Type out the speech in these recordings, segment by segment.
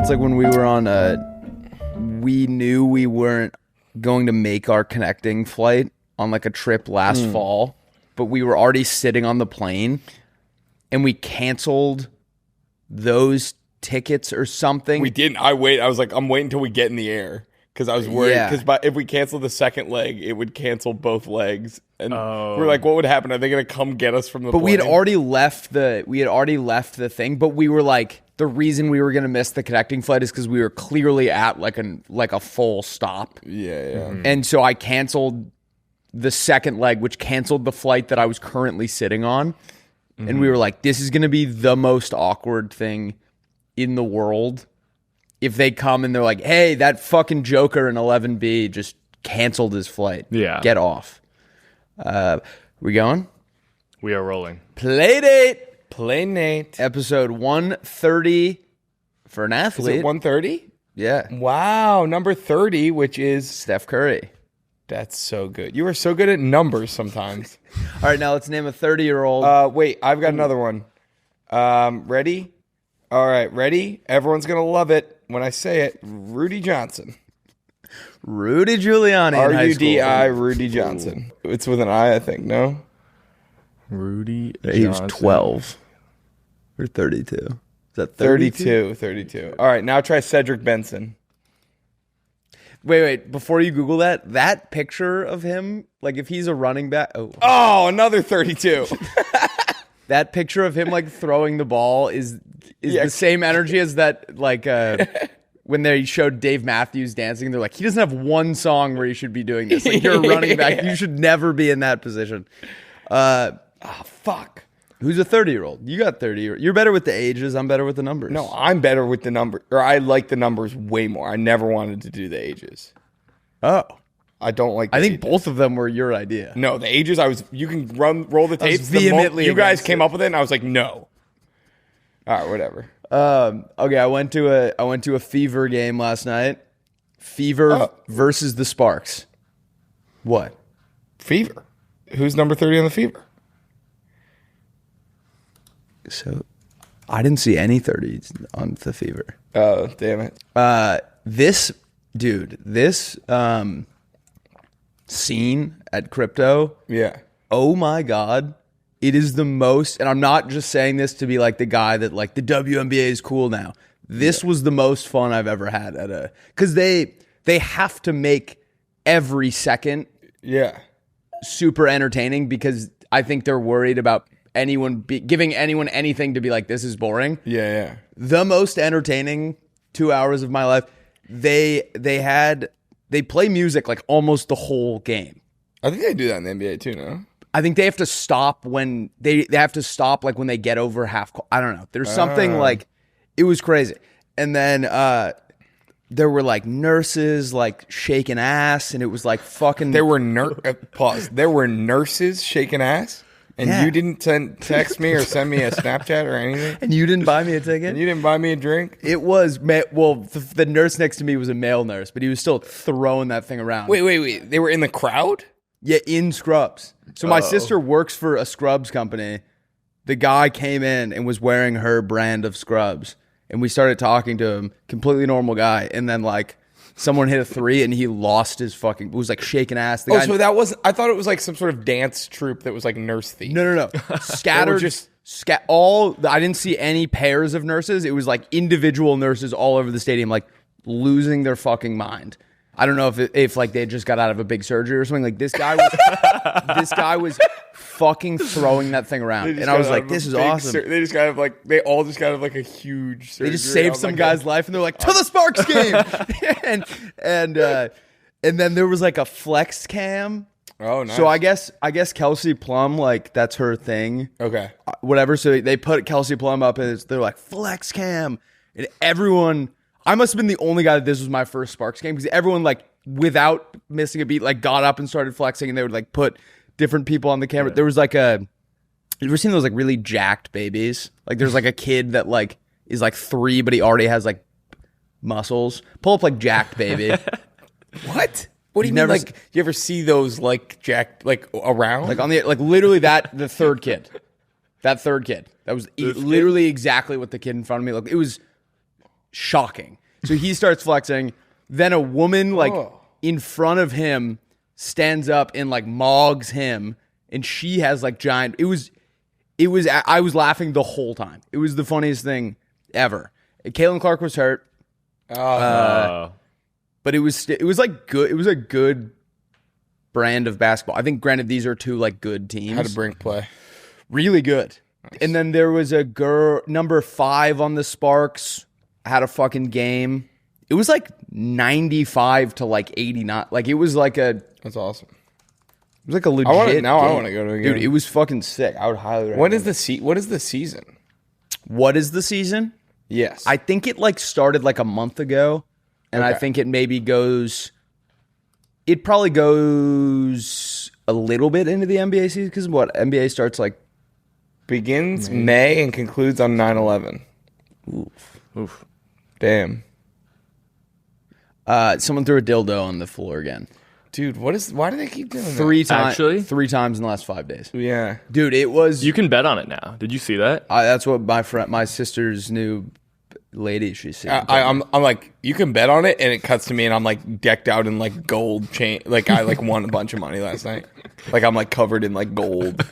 That's like when we were on we knew we weren't going to make our connecting flight on like a trip last fall, but we were already sitting on the plane and we canceled those tickets or something. We didn't. I was like, I'm waiting until we get in the air because I was worried. Because if we cancel the second leg, it would cancel both legs. And we're like, what would happen? Are they going to come get us from the plane? But we had already left the thing, but we were like, the reason we were going to miss the connecting flight is because we were clearly at like a full stop. Yeah. Mm-hmm. And so I canceled the second leg, which canceled the flight that I was currently sitting on. Mm-hmm. And we were like, this is going to be the most awkward thing in the world if they come and they're like, hey, that fucking Joker in 11B just canceled his flight. Yeah. Get off. We going? We are rolling. Playdate. Playmate. Episode 130 for an athlete. Is it 130? Yeah. Wow. Number 30, which is... Steph Curry. That's so good. You are so good at numbers sometimes. All right, now let's name a 30-year-old. Wait, I've got another one. Ready? All right, ready? Everyone's going to love it when I say it. Rudy Johnson. Rudy Giuliani. R-U-D-I, Rudy Johnson. It's with an I think, no? Rudy He was Johnson. 12. Or 32. Is that 32? 32. All right, now try Cedric Benson. Wait. Before you Google that picture of him, like if he's a running back. Oh, another 32. That picture of him like throwing the ball is the same energy as that like when they showed Dave Matthews dancing. They're like, he doesn't have one song where he should be doing this. Like you're a running back. You should never be in that position. Fuck. Who's a 30-year-old? You got 30. You're better with the ages. I'm better with the numbers. No, I'm better with the number, or I like the numbers way more. I never wanted to do the ages. Oh. I don't like the I think ages. both of them were your idea. No, the ages, you can roll the tapes. Vehemently You guys against came it. up with it, and I was like, no. All right, whatever. Okay, I went to a Fever game last night. Fever versus the Sparks. What? Fever. Who's number 30 on the Fever? So, I didn't see any 30s on the Fever. Oh, damn it. This scene at Crypto. Yeah. Oh my God. It is the most, and I'm not just saying this to be like the guy that like the WNBA is cool now. This was the most fun I've ever had because they have to make every second super entertaining because I think they're worried about giving anyone anything to be like, this is boring. Yeah. The most entertaining 2 hours of my life. They play music like almost the whole game. I think they do that in the NBA too, no? I think they have to stop when they have to stop like when they get over half. I don't know. There's something like it was crazy. And then there were like nurses like shaking ass, and it was like fucking. There were pause. There were nurses shaking ass, and you didn't text me or send me a Snapchat or anything. And you didn't buy me a ticket. And you didn't buy me a drink. It was the nurse next to me was a male nurse, but he was still throwing that thing around. Wait. They were in the crowd? Yeah, in scrubs. So my sister works for a scrubs company. The guy came in and was wearing her brand of scrubs. And we started talking to him, completely normal guy. And then like someone hit a 3 and he lost his fucking, it was like shaking ass. The guy, so that wasn't, I thought it was like some sort of dance troupe that was like Nurse Thief. No. Scattered. I didn't see any pairs of nurses. It was like individual nurses all over the stadium, like losing their fucking mind. I don't know if like they just got out of a big surgery or something. Like this guy was fucking throwing that thing around, and I was like, "This is awesome." They all just got like a huge surgery. They just saved some guy's life, and they're like, "To the Sparks game!" and then there was like a flex cam. Oh, nice. So I guess Kelsey Plum, like that's her thing. Okay. Whatever. So they put Kelsey Plum up, and they're like flex cam, and everyone. I must have been the only guy that this was my first Sparks game because everyone, like, without missing a beat, like, got up and started flexing, and they would, like, put different people on the camera. Yeah. There was, like, you ever seen those, like, really jacked babies? Like, there's, like, a kid that, like, is, like, 3, but he already has, like, muscles. Pull up, like, jacked baby. What? What do you mean? Like, you ever see those, like, jacked, like, around? Like, on the, like, literally the third kid. That third kid. That was literally exactly what the kid in front of me looked. It was shocking. So he starts flexing. Then a woman like in front of him stands up and like mogs him, and she has like giant. It was. I was laughing the whole time. It was the funniest thing ever. Caitlin Clark was hurt. But it was like good. It was a good brand of basketball. I think, granted, these are two like good teams. How to Brink play? Really good. Nice. And then there was a girl, number 5 on the Sparks, had a fucking game. It was like 95 to like 89. Like it was like a. That's awesome. It was like a legit. I want game. to go to a game. Dude, it was fucking sick. I would highly recommend. What is the season? What is the season? Yes. I think it like started like a month ago, and I think it maybe goes. It probably goes a little bit into the NBA season because what NBA starts like begins May and concludes on 9/11. Oof. Damn. Someone threw a dildo on the floor again. Dude, why do they keep doing that? 3 times. Actually? 3 times in the last 5 days. Yeah. Dude, it was. You can bet on it now. Did you see that? That's what my sister's new lady, she said. I'm like, you can bet on it, and it cuts to me, and I'm like decked out in like gold chain. Like I like won a bunch of money last night. Like I'm like covered in like gold.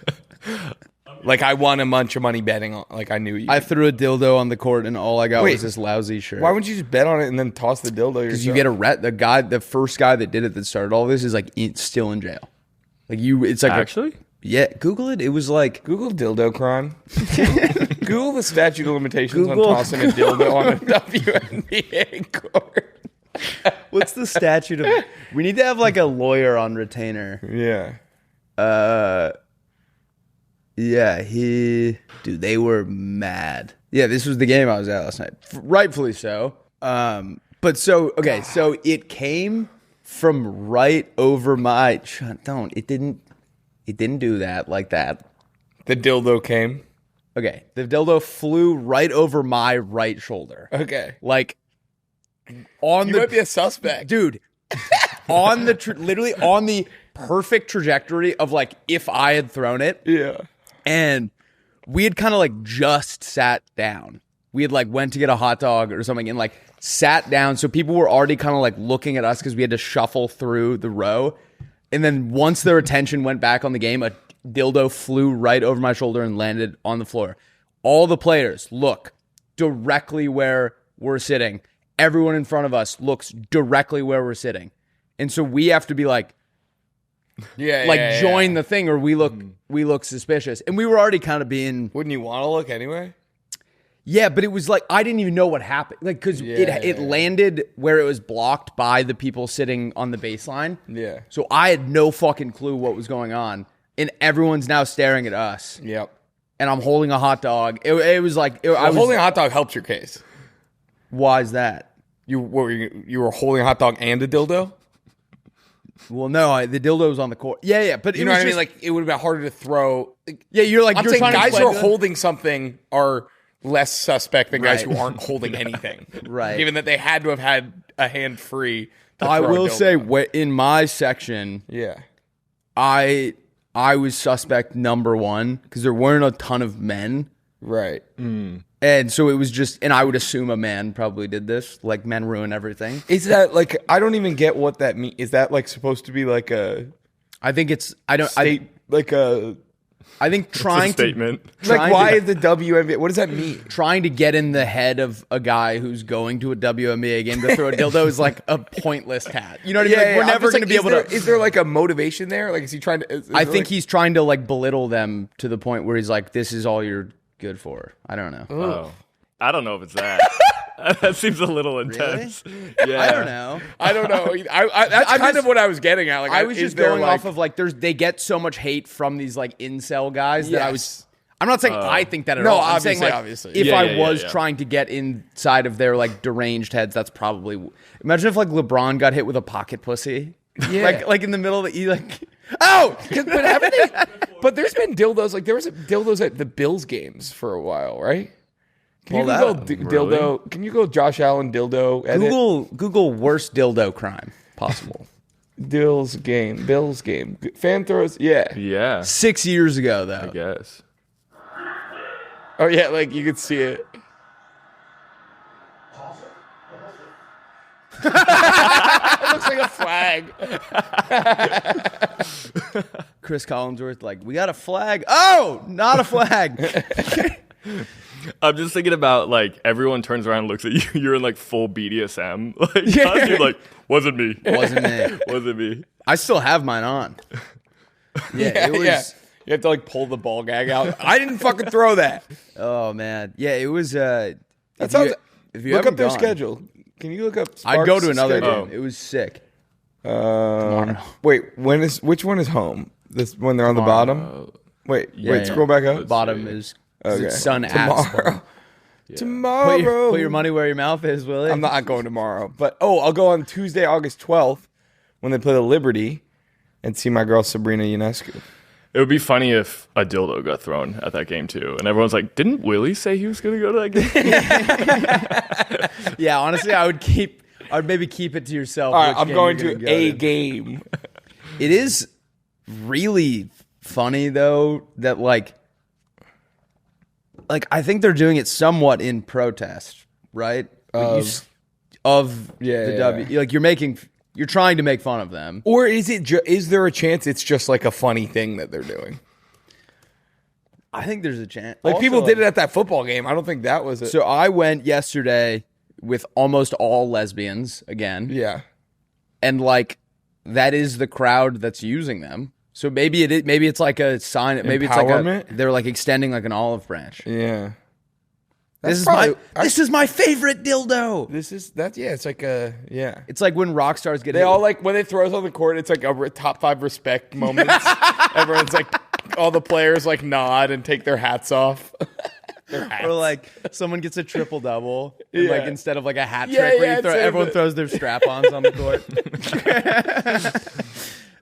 Like I won a bunch of money betting on. Like I knew you. I threw a dildo on the court, and all I got was this lousy shirt. Why wouldn't you just bet on it and then toss the dildo yourself? Because you get the first guy that did it, that started all this, is like still in jail. Like it's like actually. Yeah, Google it. It was like Google dildo crime. Google the statute of limitations on tossing a dildo on a WNBA court. What's the statute of? We need to have like a lawyer on retainer. Yeah. Yeah, dude, they were mad. Yeah, this was the game I was at last night. Rightfully so. But so it came from right over my it didn't do that like that. The dildo came. Okay, the dildo flew right over my right shoulder. Okay. Like you might be a suspect. Dude. On the literally on the perfect trajectory of like if I had thrown it. Yeah. And we had kind of like just sat down. We had like went to get a hot dog or something and like sat down. So people were already kind of like looking at us because we had to shuffle through the row. And then once their attention went back on the game, a dildo flew right over my shoulder and landed on the floor. All the players look directly where we're sitting. Everyone in front of us looks directly where we're sitting. And so we have to be like, join the thing, or we look suspicious. And we were already kind of being. Wouldn't you want to look anyway? Yeah, but it was like I didn't even know what happened. Like because it landed where it was blocked by the people sitting on the baseline. Yeah. So I had no fucking clue what was going on, and everyone's now staring at us. Yep. And I'm holding a hot dog. It was like holding a hot dog helps your case. Why is that? You were holding a hot dog and a dildo? Well, no, the dildo was on the court. Yeah, but you know what I mean. Like it would have been harder to throw. Yeah, you're like I'm you're saying guys who are holding holding something are less suspect than guys who aren't holding anything. Right. Given that they had to have had a hand free. I will say, in my section, I was suspect number 1 because there weren't a ton of men. Right. And so it was just, and I would assume a man probably did this. Like men ruin everything. Is that like, I don't even get what that means. Is that like supposed to be like a? I think it's, I think trying to statement. Like why is the WNBA? What does that mean? Trying to get in the head of a guy who's going to a WNBA game to throw a dildo is like a pointless tat. You know what I mean? Like, we're never going to be able to. Is there like a motivation there? Like is he trying to? I think he's trying to like belittle them to the point where he's like, "This is all you're good for." I don't know. Oh, I don't know if it's that. That seems a little intense. Really? Yeah, I don't know. That's kind of what I was getting at. Like I was just going off of like they get so much hate from these like incel guys that I'm not saying I think that at all. I'm saying like if I was trying to get inside of their like deranged heads, that's probably. Imagine if like LeBron got hit with a pocket pussy. Yeah. Like in the middle of the like. Oh, but haven't they? But there's been dildos. Like there was dildos at the Bills games for a while, right? Can you Google dildo? Really? Can you go Josh Allen dildo? Edit? Google worst dildo crime possible. Bills game. Fan throws. Yeah. 6 years ago, though. I guess. Oh yeah, like you could see it. It looks like a flag. Chris Collinsworth, like, we got a flag. Oh, not a flag. I'm just thinking about, like, everyone turns around and looks at you. You're in, like, full BDSM. Like, Yeah. you're like, wasn't me. Wasn't me. Wasn't me. I still have mine on. Yeah, it was. Yeah. You have to like pull the ball gag out. I didn't fucking throw that. Oh man, yeah, it was. That sounds. If you Look haven't up their gone, schedule. Can you look up? I'd go to another schedule? game. It was sick. Wait, which one is home? This when they're on the bottom. Wait, Yeah. scroll back up. Bottom is Okay. it's sun Tomorrow. Put Tomorrow. put your money where your mouth is, Willy. I'm not going tomorrow, but I'll go on Tuesday, August 12th, when they play the Liberty, and see my girl Sabrina Ionescu. It would be funny if a dildo got thrown at that game, too. And everyone's like, didn't Willy say he was going to go to that game? Yeah, honestly, I would maybe keep it to yourself. All right, which I'm game going you're to gonna go a game. It is really funny though that like I think they're doing it somewhat in protest, right? Of the W. Like you're trying to make fun of them. Or is there a chance it's just like a funny thing that they're doing? I think there's a chance. Like Also, people did it at that football game. I don't think that was it. So I went yesterday with almost all lesbians again. Yeah. And like that is the crowd that's using them. So maybe it's like a sign. Maybe it's Empowerment? like they're like extending like an olive branch. Yeah. This is my favorite dildo. It's like a, yeah. It's like when rock stars get They hit all with- like, when they throw us on the court, it's like a top 5 respect moments. Everyone's like, all the players like nod and take their hats off. Their hats. or like someone gets a triple double. And Yeah. like instead of like a hat Yeah, trick where yeah, you throw, it's a- everyone throws their strap-ons on the court.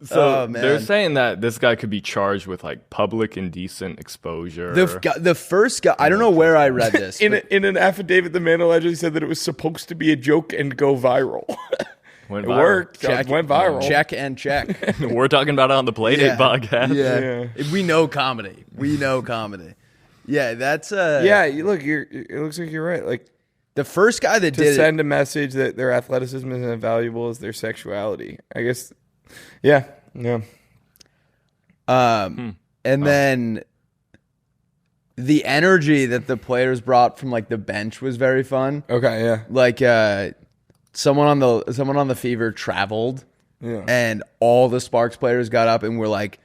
So Oh, man. they're saying that this guy could be charged with, like, public indecent exposure. The first guy, I don't know where I read this. in an affidavit, the man allegedly said that it was supposed to be a joke and go viral. Went It viral. worked. check, Went viral. Check and check. We're talking about it on the Playdate podcast. Yeah. We know comedy. Yeah, that's Yeah, it looks like you're right. Like, the first guy that to did send a message that their athleticism is as valuable as their sexuality. I guess. Yeah. And then the energy that the players brought from like the bench was very fun. Okay. Yeah. Like someone on the Fever traveled, Yeah. and all the Sparks players got up and were like,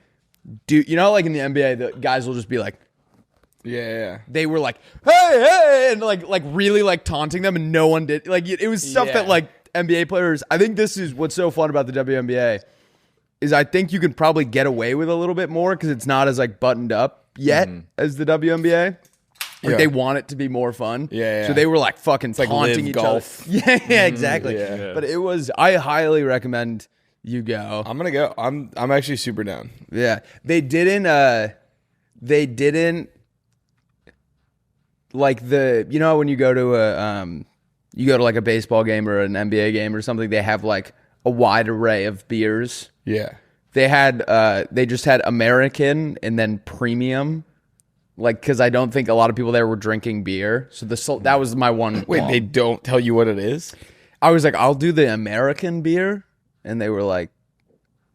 "Dude, you know, like in the NBA, the guys will just be like." Yeah. They were like, hey, and like really like taunting them, and no one did. Like it was stuff Yeah. that like NBA players. I think this is what's so fun about the WNBA is I think you can probably get away with a little bit more because it's not as like buttoned up yet as the WNBA. Like Yeah. they want it to be more fun. Yeah. So they were like fucking like taunting live each golf. other. Yeah, exactly. Yeah. But it was. I highly recommend you go. I'm gonna go. I'm actually super down. Yeah, they didn't like you know when you go to like a baseball game or an NBA game or something, they have like a wide array of beers. Yeah. They just had American and then premium, like because I don't think a lot of people there were drinking beer. So that was my one. Wait, qualm. they don't tell you what it is? I was like, I'll do the American beer, and they were like,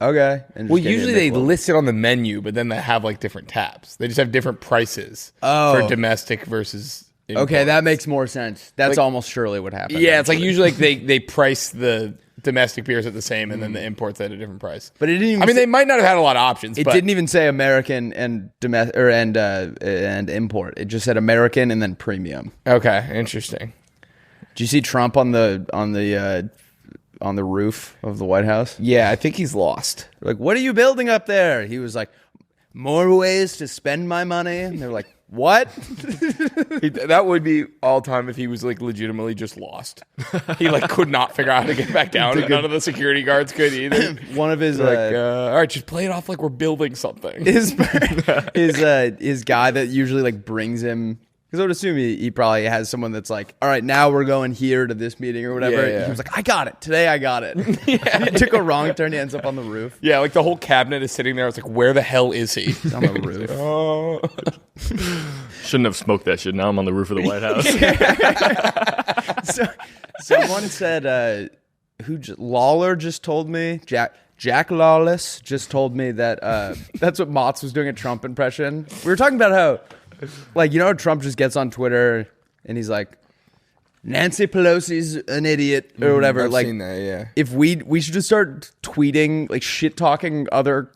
okay. And just Well, gave me a usually they Michelob. list it on the menu, but then they have like different taps. They just have different prices for domestic versus imports. Okay, that makes more sense. That's Like- almost surely what happened. Yeah, it's like actually. usually like they price the domestic beers at the same, and then the imports at a different price. But it didn't even I mean, they might not have had a lot of options. It but didn't even say American and domestic and import. It just said American and then premium. Okay, interesting. Did you see Trump on the roof of the White House? Yeah, I think he's lost. They're like, what are you building up there? He was like, more ways to spend my money. And they're like, what? That would be all time if he was like legitimately just lost. He like could not figure out how to get back down, and none of the security guards could either. One of his Like, all right, just play it off like we're building something. his guy that usually like brings him. Because I would assume he probably has someone that's like, all right, now we're going here to this meeting or whatever. Yeah. He was like, I got it. Today I got it. He took a wrong turn. He ends up on the roof. Yeah, like the whole cabinet is sitting there. It's like, where the hell is he? He's on the roof. Oh, Shouldn't have smoked that shit. Now I'm on the roof of the White House. Someone said Lawler just told me, Jack Lawless just told me that that's what Motts was doing a Trump impression. We were talking about how, like, you know, Trump just gets on Twitter and he's like, Nancy Pelosi's an idiot or whatever. I've like, seen that, yeah. If we should just start tweeting, like, shit talking our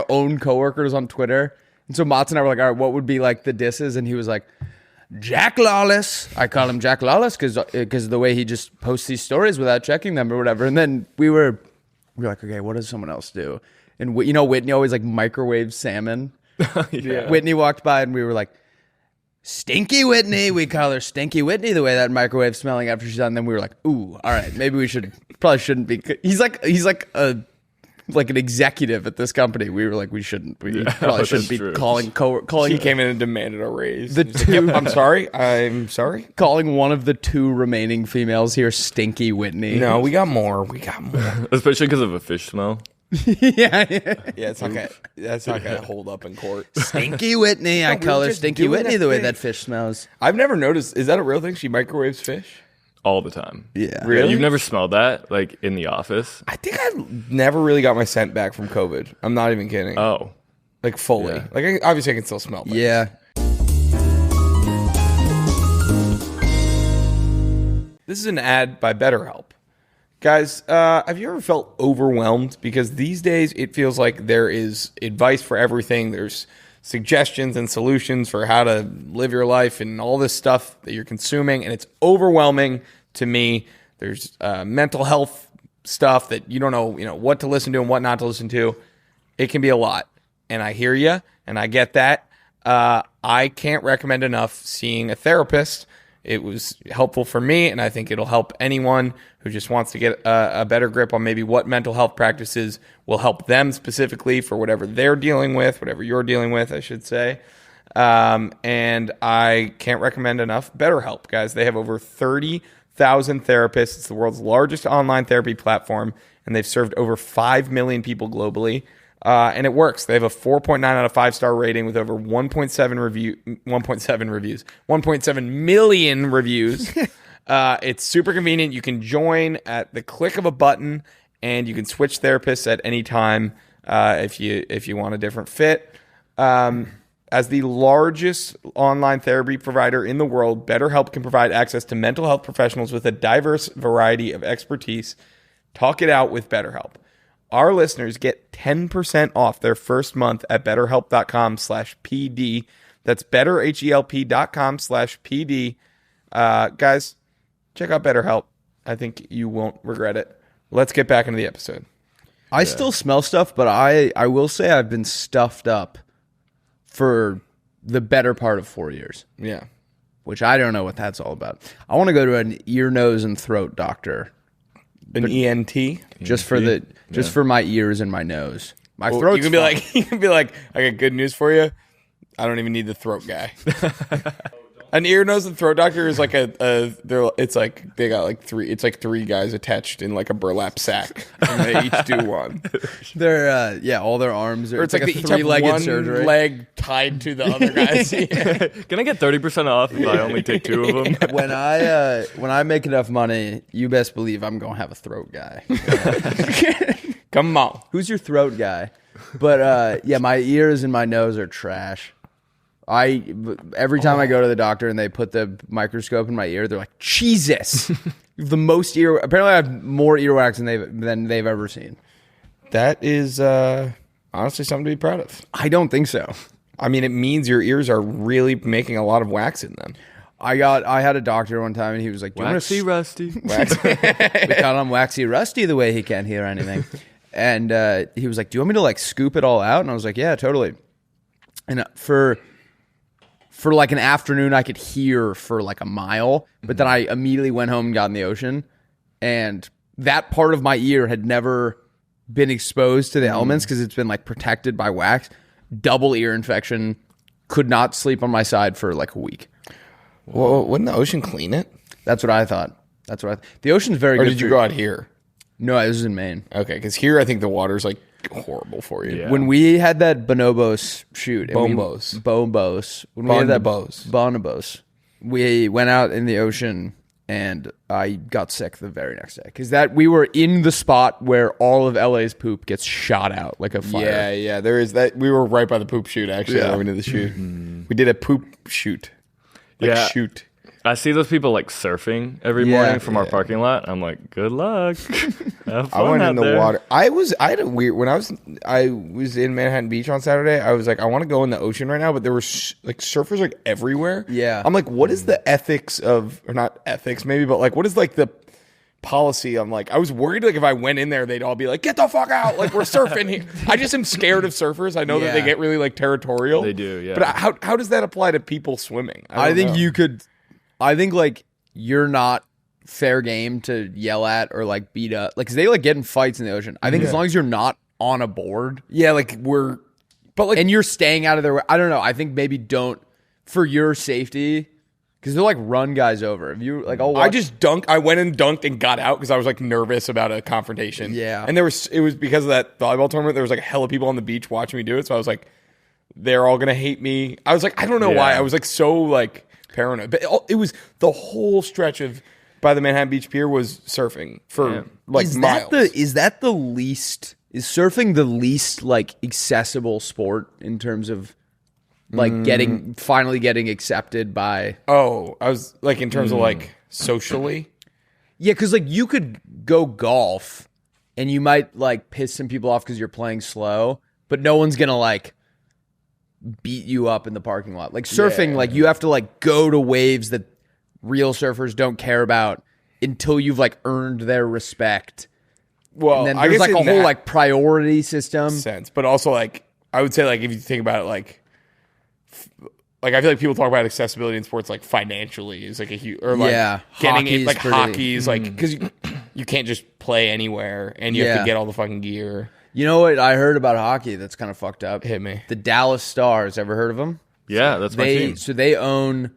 own coworkers on Twitter. And so Motts and I were like, all right, what would be like the disses? And he was like, Jack Lawless. I call him Jack Lawless because of the way he just posts these stories without checking them or whatever. And then we were like, okay, what does someone else do? And you know, Whitney always like microwaves salmon. Yeah. Whitney walked by and we were like, Stinky Whitney. We call her Stinky Whitney the way that microwave smelling after she's done. And then we were like, ooh, all right, maybe we probably shouldn't be. He's like an executive at this company. We were like, we shouldn't. We probably shouldn't be true. calling. He came in and demanded a raise. The He's like, two- "Yep, I'm sorry. Calling one of the two remaining females here Stinky Whitney. No, we got more. Especially because of a fish smell. yeah. Yeah, that's not gonna hold up in court. Stinky Whitney. I we call were her just Stinky doing Whitney a the way thing. that fish smells. I've never noticed. Is that a real thing? She microwaves fish? All the time. Yeah. Really? You've never smelled that, like, in the office? I think I never really got my scent back from COVID. I'm not even kidding. Oh. Like fully. Yeah. Like obviously I can still smell things. Yeah. This is an ad by BetterHelp. Guys, have you ever felt overwhelmed? Because these days it feels like there is advice for everything. There's suggestions and solutions for how to live your life and all this stuff that you're consuming, and it's overwhelming to me. There's mental health stuff that you don't know, what to listen to and what not to listen to. It can be a lot, and I hear you, and I get that. I can't recommend enough seeing a therapist. It was helpful for me, and I think it'll help anyone who just wants to get a better grip on maybe what mental health practices will help them specifically for whatever they're dealing with, whatever you're dealing with, I should say. And I can't recommend enough BetterHelp, guys. They have over 30,000 therapists. It's the world's largest online therapy platform, and they've served over 5 million people globally. And it works. They have a 4.9 out of 5-star rating with over 1.7 million reviews. It's super convenient. You can join at the click of a button, and you can switch therapists at any time if you want a different fit. As the largest online therapy provider in the world, BetterHelp can provide access to mental health professionals with a diverse variety of expertise. Talk it out with BetterHelp. Our listeners get 10% off their first month at betterhelp.com/PD. That's betterhelp.com/PD. Guys, check out BetterHelp. I think you won't regret it. Let's get back into the episode. I still smell stuff, but I will say I've been stuffed up for the better part of 4 years. Yeah. Which I don't know what that's all about. I want to go to an ear, nose, and throat doctor. An ENT? Just for my ears and my nose. My Well, throat's you can be fine. like, I got good news for you. I don't even need the throat guy. An ear, nose, and throat doctor is like it's like they got like three guys attached in like a burlap sack, and they each do one. They're all their arms are. Or it's like a they each have three-legged one surgery. leg tied to the other guy's. Can I get 30% off if I only take 2 of them? When I make enough money, you best believe I'm gonna have a throat guy. Come on. Who's your throat guy? But my ears and my nose are trash. Every time I go to the doctor and they put the microscope in my ear, they're like, Jesus, you have the most ear. Apparently, I have more earwax than they've ever seen. That is honestly something to be proud of. I don't think so. I mean, it means your ears are really making a lot of wax in them. I had a doctor one time and he was like, Waxy Rusty. We call him Waxy Rusty the way he can't hear anything. And he was like, do you want me to like scoop it all out? And I was like, yeah, totally. And for like an afternoon, I could hear for like a mile, but then I immediately went home and got in the ocean. And that part of my ear had never been exposed to the elements because it's been like protected by wax. Double ear infection. Could not sleep on my side for like a week. Well, wouldn't the ocean clean it? That's what I thought. The ocean's very Or good. did you go out here? No, this was in Maine. Okay, because here I think the water's like horrible for you. Yeah. When we had that bonobos shoot. Bonobos. When we had that Bonobos. bonobos. We went out in the ocean and I got sick the very next day because we were in the spot where all of LA's poop gets shot out like a fire. Yeah, there is that. We were right by the poop chute actually. Yeah. When we did the shoot. We did a poop shoot. Shoot. I see those people like surfing every morning from our parking lot. I'm like, good luck. Have fun I went out in the there. water. I had a weird when I was in Manhattan Beach on Saturday. I was like, I want to go in the ocean right now, but there were like surfers like everywhere. Yeah. I'm like, what is the ethics of, or not ethics maybe, but like, what is like the policy? I'm like, I was worried like if I went in there, they'd all be like, get the fuck out! Like we're surfing here. I just am scared of surfers. I know that they get really like territorial. They do, yeah. But how does that apply to people swimming? I think know. you could. I think like you're not fair game to yell at or like beat up, like 'cause they like get in fights in the ocean. I think as long as you're not on a board, and you're staying out of their way. I don't know. I think maybe don't for your safety because they'll like run guys over. If you like, I just dunked. I went and dunked and got out because I was like nervous about a confrontation. Yeah, and it was because of that volleyball tournament. There was like a hell of people on the beach watching me do it, so I was like, they're all gonna hate me. I was like, I don't know why. I was like so like paranoid, but it was the whole stretch of by the Manhattan Beach Pier was surfing for like miles. Is surfing the least like accessible sport in terms of like finally getting accepted by? Oh, I was like in terms of like socially. Yeah, because like you could go golf and you might like piss some people off because you're playing slow, but no one's gonna like beat you up in the parking lot. Like surfing, like you have to like go to waves that real surfers don't care about until you've like earned their respect. Well, And then I there's guess like a in whole that like priority system. sense, but also like I would say like if you think about it like I feel like people talk about accessibility in sports like financially is like a huge or like getting it like hockey's like because you can't just play anywhere and you have to get all the fucking gear. You know what I heard about hockey that's kind of fucked up? Hit me. The Dallas Stars. Ever heard of them? Yeah, that's my team. So they own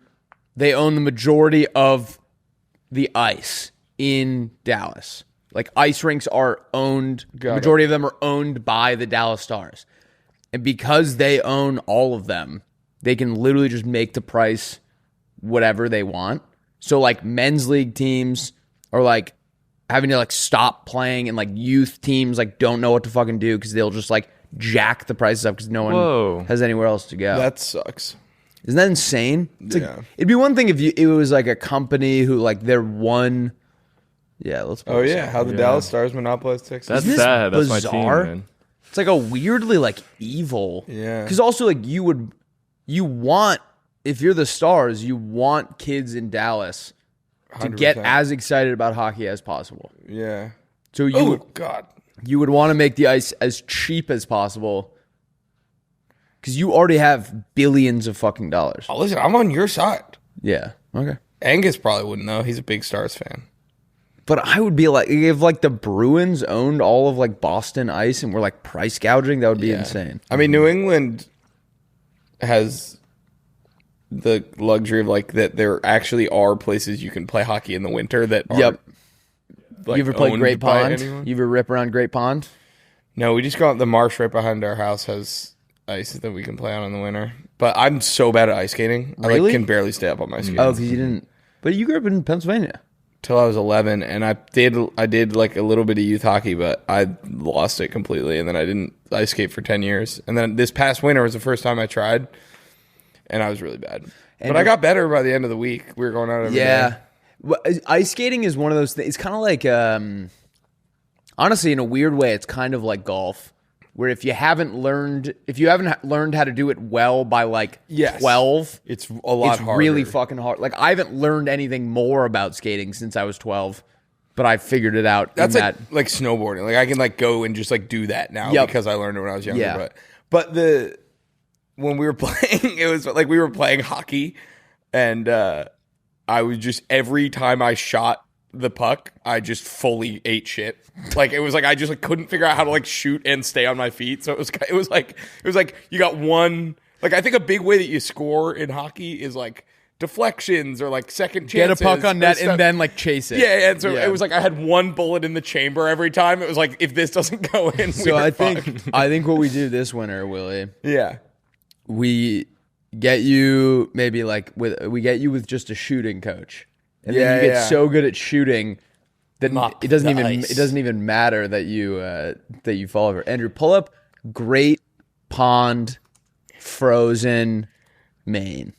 the majority of the ice in Dallas. Like ice rinks are owned. Majority of them are owned by the Dallas Stars, and because they own all of them, they can literally just make the price whatever they want. So like men's league teams are like having to like stop playing, and like youth teams like don't know what to fucking do because they'll just like jack the prices up because no one has anywhere else to go. That sucks. Isn't that insane? It's like, it'd be one thing if it was like a company who like they're one. Yeah, let's. How the Dallas Stars monopolize Texas. That's Isn't this sad. That's my bizarre? team, man. It's like a weirdly like evil. Yeah. Because also like you want, if you're the Stars, you want kids in Dallas to 100%. get as excited about hockey as possible. Yeah. So you would want to make the ice as cheap as possible because you already have billions of fucking dollars. Oh, listen, I'm on your side. Yeah. Okay. Angus probably wouldn't know. He's a big Stars fan. But I would be like, if like the Bruins owned all of like Boston ice and were like price gouging, that would be insane. I mean, New England has the luxury of like that there actually are places you can play hockey in the winter that are like, you ever played owned Great by Pond? anyone? You ever rip around Great Pond? No, we just go out the marsh right behind our house has ice that we can play on in the winter. But I'm so bad at ice skating. I Really? like can barely stay up on my skates. Oh, because you didn't. But you grew up in Pennsylvania. Till I was 11, and I did like a little bit of youth hockey, but I lost it completely, and then I didn't ice skate for 10 years. And then this past winter was the first time I tried, and I was really bad. But I got better by the end of the week. We were going out every day. Well, ice skating is one of those things. It's kind of like, honestly, in a weird way, it's kind of like golf, where if you haven't learned how to do it well by like 12, it's a lot harder. Really fucking hard. Like I haven't learned anything more about skating since I was 12, but I figured it out. That's like snowboarding. Like I can like go and just like do that now because I learned it when I was younger. Yeah. But when we were playing, it was like we were playing hockey, and I was just every time I shot the puck, I just fully ate shit. Like it was like I just like couldn't figure out how to like shoot and stay on my feet. So it was like you got one. Like I think a big way that you score in hockey is like deflections or like second chances. Get a puck on net and then like chase it. Yeah, and so it was like I had one bullet in the chamber every time. It was like if this doesn't go in, so I think what we do this winter, Willie. Yeah, we get you maybe like we get you with just a shooting coach. and then you get yeah. so good at shooting that Mop it doesn't the even ice. matter that you fall over. Andrew, pull up Great Pond Frozen Maine.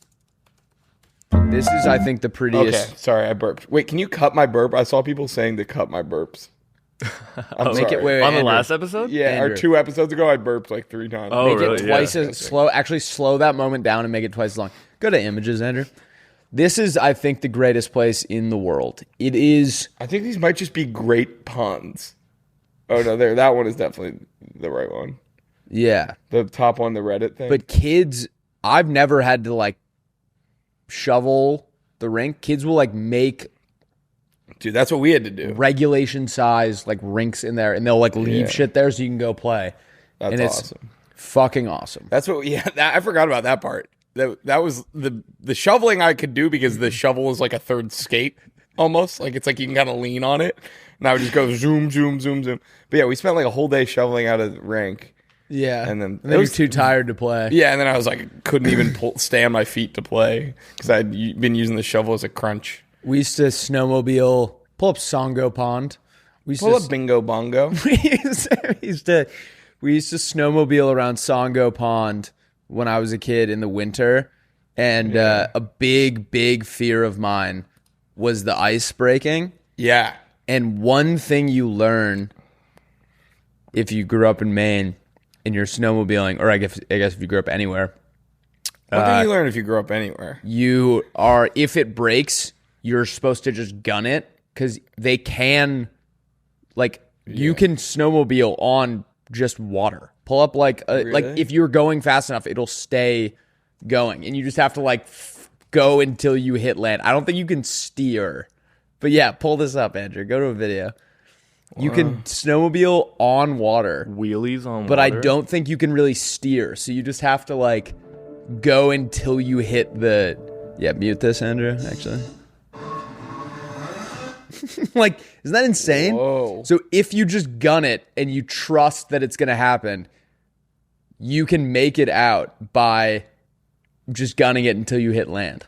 This is, I think, the prettiest. Okay, sorry, I burped. Wait, can you cut my burp? I saw people saying to cut my burps. I'm Make it sorry. wait, On the Andrew. last episode? Yeah, Andrew. or 2 episodes ago, I burped like 3 times. Oh, Make really? it twice Yeah. as slow. Actually, slow that moment down and make it twice as long. Go to images, Andrew. This is, I think, the greatest place in the world. It is. I think these might just be great puns. Oh no, there. That one is definitely the right one. Yeah. The top one, the Reddit thing. But kids, I've never had to like shovel the rink. Kids will like make dude, that's what we had to do. regulation size like rinks in there, and they'll like leave Yeah. shit there so you can go play. That's and it's awesome. fucking awesome. That's what. Yeah, I forgot about that part. That was the shoveling I could do because the shovel is like a third skate almost. Like it's like you can kind of lean on it, and I would just go zoom, zoom, zoom, zoom. But yeah, we spent like a whole day shoveling out of the rink. Yeah, And then- you're too tired to play. Yeah, and then I was like, couldn't even stay on my feet to play because I'd been using the shovel as a crunch. We used to snowmobile. Pull up Songo Pond. We used Pull to up bingo bongo. we used to snowmobile around Songo Pond when I was a kid in the winter, and a big fear of mine was the ice breaking. Yeah. And one thing you learn if you grew up in Maine and you're snowmobiling, or I guess if you grew up anywhere, What thing you learn if you grew up anywhere? you are, if it breaks, you're supposed to just gun it, because they can, like, you can snowmobile on just water. Pull up like Really? if you're going fast enough, it'll stay going, and you just have to like go until you hit land. I don't think you can steer, but yeah, pull this up, Andrew. Go to a video. You can snowmobile on water, Wheelies on but water? I don't think you can really steer. So you just have to like go until you hit the. Yeah, mute this, Andrew. Actually. Like, isn't that insane? Whoa. So if you just gun it and you trust that it's going to happen, you can make it out by just gunning it until you hit land.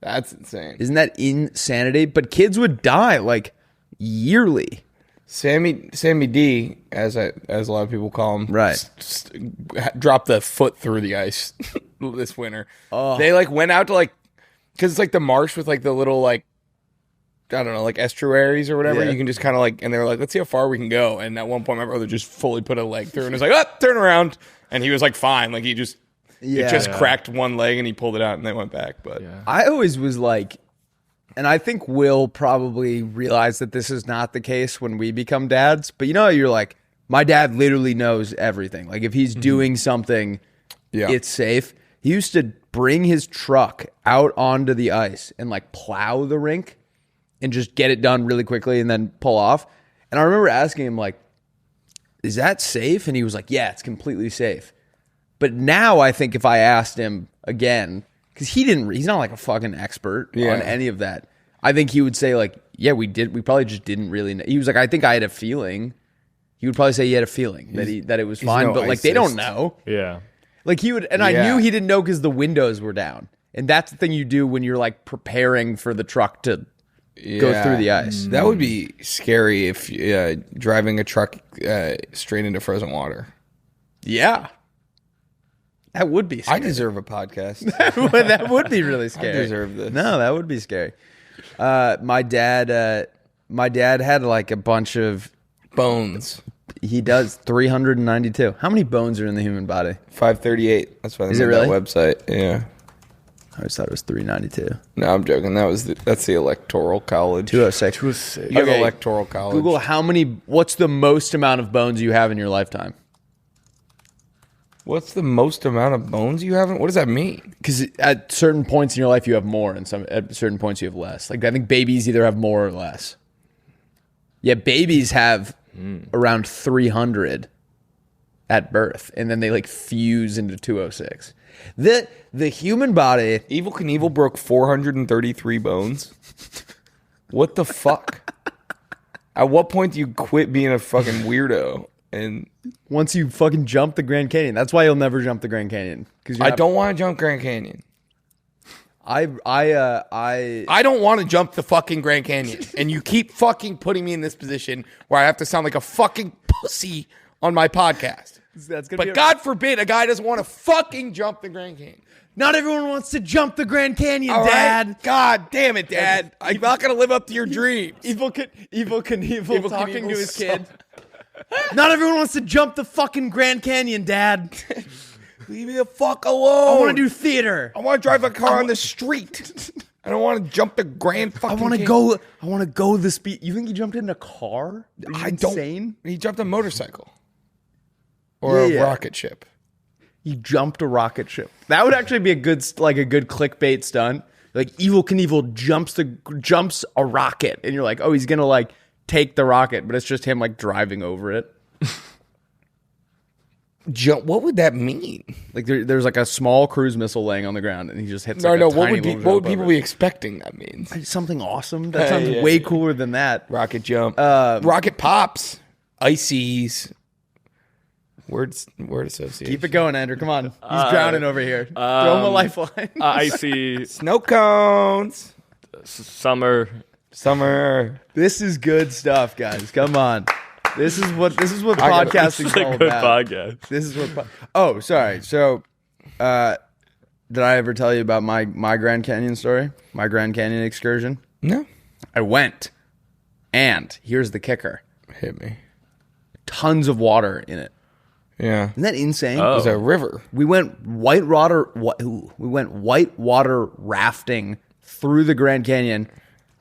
That's insane. Isn't that insanity? But kids would die like yearly. Sammy D, as a lot of people call him, Right. dropped the foot through the ice this winter. Oh. They like went out to like, because it's like the marsh with like the little like, I don't know, like estuaries or whatever. Yeah. You can just kind of like, and they were like, let's see how far we can go. And at one point, my brother just fully put a leg through and was like, oh, turn around. And he was like, fine. Like he just, it just cracked one leg and he pulled it out and they went back. But I always was like, and I think Will probably realized that this is not the case when we become dads. But you know, you're like, my dad literally knows everything. Like if he's doing something, it's safe. He used to bring his truck out onto the ice and like plow the rink and just get it done really quickly and then pull off. And I remember asking him like, is that safe? And he was like, yeah, it's completely safe. But now I think if I asked him again, because he's not like a fucking expert on any of that. I think he would say like, yeah, we probably just didn't really know. He was like, I think I had a feeling. He would probably say he had a feeling that it was fine, no but like they don't icist. know. Yeah. Like he would, and I knew he didn't know because the windows were down. And that's the thing you do when you're like preparing for the truck to go through the ice. That would be scary if driving a truck straight into frozen water. Yeah. That would be scary. I deserve a podcast. That would be really scary. I deserve this. No, that would be scary. My dad had like a bunch of. Bones. He does 392. How many bones are in the human body? 538. That's why they Is it made that really? website. Yeah. I always thought it was 392. No, I'm joking. That's the electoral college. 206. You have electoral college. Google what's the most amount of bones you have in your lifetime? What's the most amount of bones you have? What does that mean? Because at certain points in your life you have more, and at certain points you have less. Like I think babies either have more or less. Yeah, babies have around 300 at birth, and then they like fuse into 206. The human body. Evel Knievel broke 433 bones. What the fuck? At what point do you quit being a fucking weirdo? And Once you fucking jump the Grand Canyon, that's why you'll never jump the Grand Canyon. Because I don't want to jump Grand Canyon. I don't want to jump the fucking Grand Canyon, and you keep fucking putting me in this position where I have to sound like a fucking pussy on my podcast. But God forbid a guy doesn't want to fucking jump the Grand Canyon. Not everyone wants to jump the Grand Canyon, All Dad. right? God damn it, Dad. I'm not going to live up to your dreams. Evil Knievel talking to his Knievel's kid. Not everyone wants to jump the fucking Grand Canyon, Dad. Leave me the fuck alone. I want to do theater. I want to drive a car on the street. I don't want to jump the Grand fucking I want to Canyon. go. I want to go the speed. You think he jumped in a car? Are you insane? He jumped a motorcycle. Or a rocket ship. He jumped a rocket ship. That would actually be a good clickbait stunt. Like Evil Knievel jumps a rocket, and you're like, oh, he's gonna like take the rocket, but it's just him like driving over it. What would that mean? Like there's like a small cruise missile laying on the ground, and he just hits. No, like, no. a What tiny would people be expecting that means? Something awesome. That sounds way cooler than that. Rocket jump. Rocket pops. Ices. Word association. Keep it going, Andrew. Come on. He's drowning over here. Throw him a lifeline. Icy Snow cones. summer. This is good stuff, guys. Come on. This is what podcasting is all Good about. podcast. This is what. Oh, sorry. So, did I ever tell you about my Grand Canyon story? My Grand Canyon excursion? No. I went, and here's the kicker: Hit me. tons of water in it. Yeah. Isn't that insane? It was a river. We went whitewater rafting through the Grand Canyon,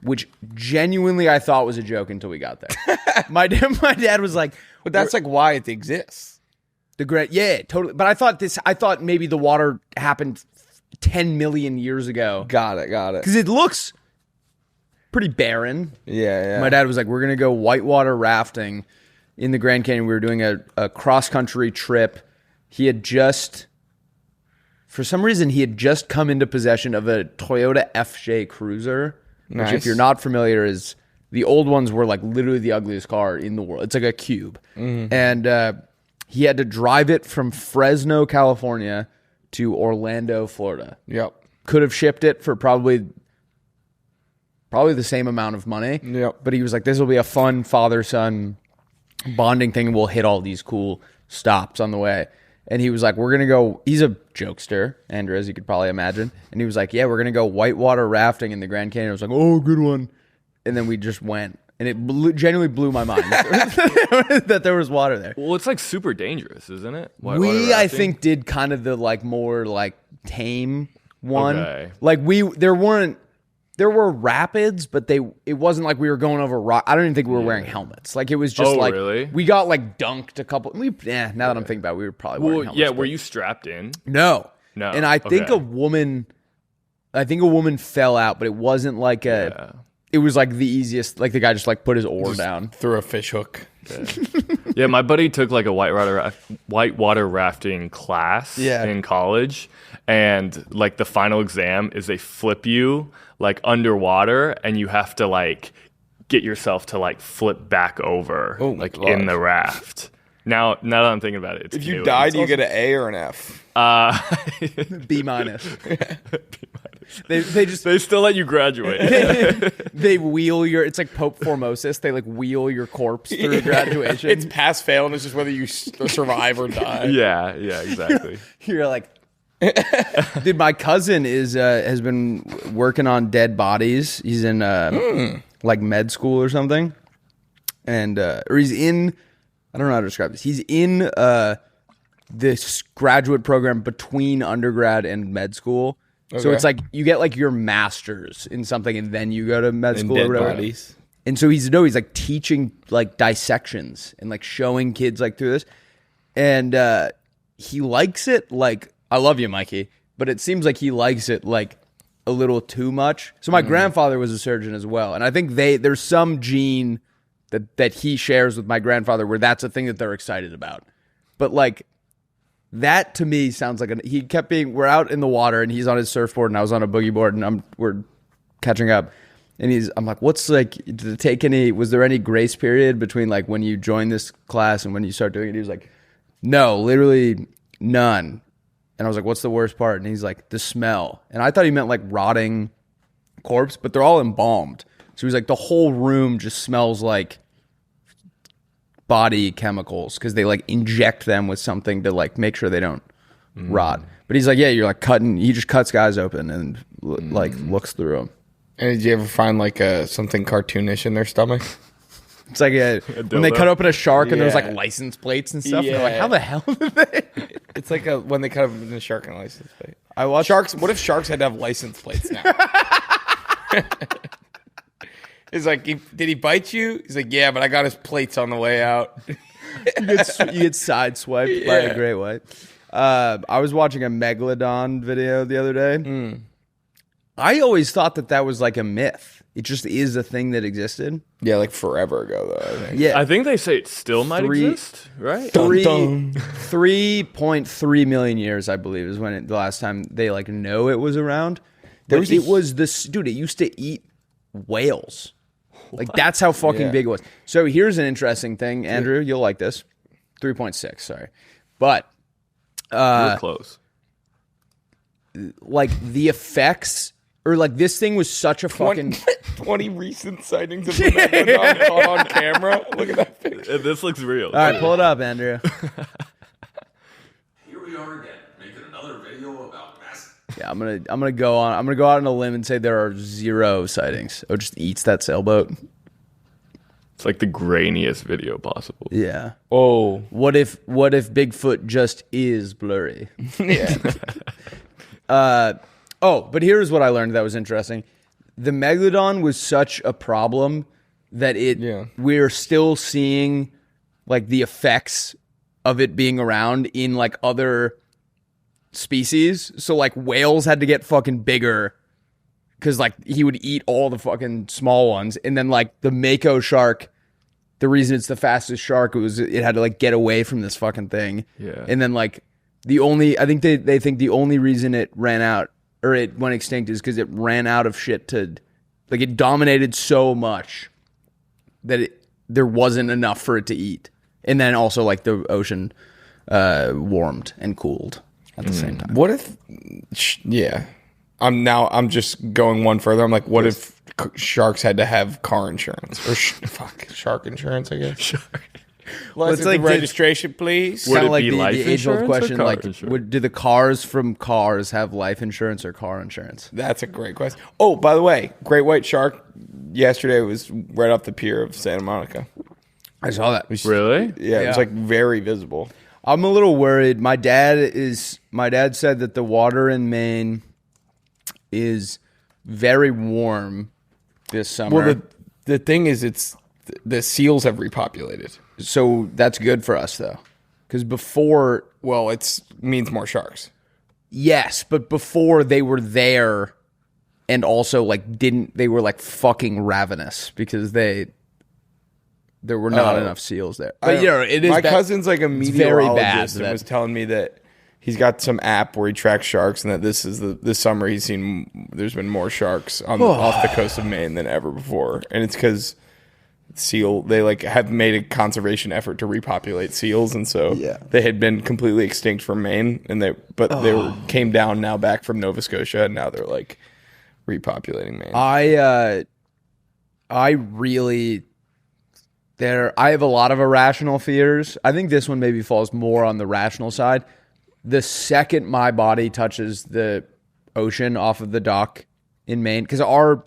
which genuinely I thought was a joke until we got there. my dad was like, But that's like why it exists. Yeah, totally. But I thought maybe the water happened 10 million years ago. Got it. Because it looks pretty barren. Yeah. My dad was like, we're going to go whitewater rafting in the Grand Canyon. We were doing a cross-country trip. For some reason, he had just come into possession of a Toyota FJ Cruiser, which if you're not familiar is the old ones were like literally the ugliest car in the world. It's like a cube. Mm-hmm. And he had to drive it from Fresno, California to Orlando, Florida. Yep. Could have shipped it for probably the same amount of money. Yep. But he was like, this will be a fun father-son bonding thing, and we'll hit all these cool stops on the way. And he was like, we're going to go, he's a jokester, Andrew, as you could probably imagine. And he was like, yeah, we're going to go whitewater rafting in the Grand Canyon. I was like, oh, good one. And then we just went. And it genuinely blew my mind that there was water there. Well, it's like super dangerous, isn't it? We, I think, did kind of the like more like tame one. Okay. Like there were rapids, but it wasn't like we were going over rock. I don't even think we were wearing helmets. Like it was just like really? We got like dunked a couple. Now that I'm thinking about it, we were probably wearing helmets. Yeah, were you strapped in? No. No. And I think a woman fell out, but it wasn't like it was like the easiest, like the guy just like put his oar down. Through a fish hook. Yeah, my buddy took like a whitewater rafting class in college, and like the final exam is they flip you like underwater, and you have to like get yourself to like flip back over in the raft. Now that I'm thinking about it, it's if you canoeing. die, do you get an A or an F? B-. They still let you graduate. They wheel it's like Pope Formosus. They like wheel your corpse through graduation. It's pass fail, and it's just whether you survive or die. Yeah, exactly. You're like, dude, my cousin has been working on dead bodies. He's in like med school or something, and or he's in. I don't know how to describe this. He's in this graduate program between undergrad and med school. Okay. So it's like you get like your master's in something, and then you go to med school or whatever. Bodies. And so he's like teaching like dissections and like showing kids like through this, and he likes it. Like, I love you, Mikey, but it seems like he likes it like a little too much. So my grandfather was a surgeon as well, and I think there's some gene that he shares with my grandfather where that's a thing that they're excited about. But like that to me sounds like he kept being, we're out in the water and he's on his surfboard and I was on a boogie board and we're catching up. And I'm like, what's like, was there any grace period between like when you join this class and when you start doing it? He was like, no, literally none. And I was like, what's the worst part? And he's like, the smell. And I thought he meant like rotting corpse, but they're all embalmed. So he's like, the whole room just smells like body chemicals because they like inject them with something to like make sure they don't rot. But he's like, yeah, you're like he just cuts guys open and like looks through them. And did you ever find like something cartoonish in their stomach? It's like when they cut open a shark and there's like license plates and stuff. Yeah. They're like, how the hell did they? It's like when they cut open a shark and a license plate. I watched Sharks. What if sharks had to have license plates now? It's like, did he bite you? He's like, yeah, but I got his plates on the way out. you get sideswiped by a great white. I was watching a Megalodon video the other day. I always thought that was like a myth. It just is a thing that existed. Yeah, like forever ago, though, I think. Yeah. I think they say it still might exist, right? 3.3 million years, I believe, is when the last time they like know it was around. Dude, it used to eat whales. Like that's how fucking big it was. So here's an interesting thing, Andrew. You'll like this. 3.6, sorry. But We're close. Like the effects or like this thing was such a fucking 20 recent sightings of the Megalodon caught on camera. Look at that picture. This looks real. All right, pull it up, Andrew. Here we are again, making another video about mass. Yeah, I'm gonna go out on a limb and say there are 0 sightings. Oh, just eats that sailboat. It's like the grainiest video possible. Yeah. Oh. What if Bigfoot just is blurry? Yeah. But here's what I learned that was interesting. The Megalodon was such a problem that we're still seeing like the effects of it being around in like other species. So like whales had to get fucking bigger because like he would eat all the fucking small ones. And then like the Mako shark, the reason it's the fastest shark was it had to like get away from this fucking thing. Yeah. And then like I think they think the only reason it ran out or it went extinct is because it ran out of shit to, like it dominated so much that there wasn't enough for it to eat. And then also like the ocean warmed and cooled at the same time. What if, I'm just going one further. I'm like, what if sharks had to have car insurance or shark insurance, I guess? Shark. It's like registration, please. Would Kind it of like be the life age-old insurance or question, car like, insurance? do the cars from Cars have life insurance or car insurance? That's a great question. Oh, by the way, great white shark yesterday was right off the pier of Santa Monica. I saw that. Really? Yeah, it was like very visible. I'm a little worried. My dad said that the water in Maine is very warm this summer. Well, the thing is, the seals have repopulated. So that's good for us though. Because before, Well, it means more sharks. yes, but before they were there and also like they were like fucking ravenous because there were not enough seals there. But it is my bad. cousin's like a It's very bad meteorologist and that- was telling me that he's got some app where he tracks sharks and that this summer he's seen there's been more sharks off the coast of Maine than ever before. And it's because they like have made a conservation effort to repopulate seals, and so they had been completely extinct from Maine, and they came down now back from Nova Scotia, and now they're like repopulating Maine. I have a lot of irrational fears. I think this one maybe falls more on the rational side. The second my body touches the ocean off of the dock in Maine, because our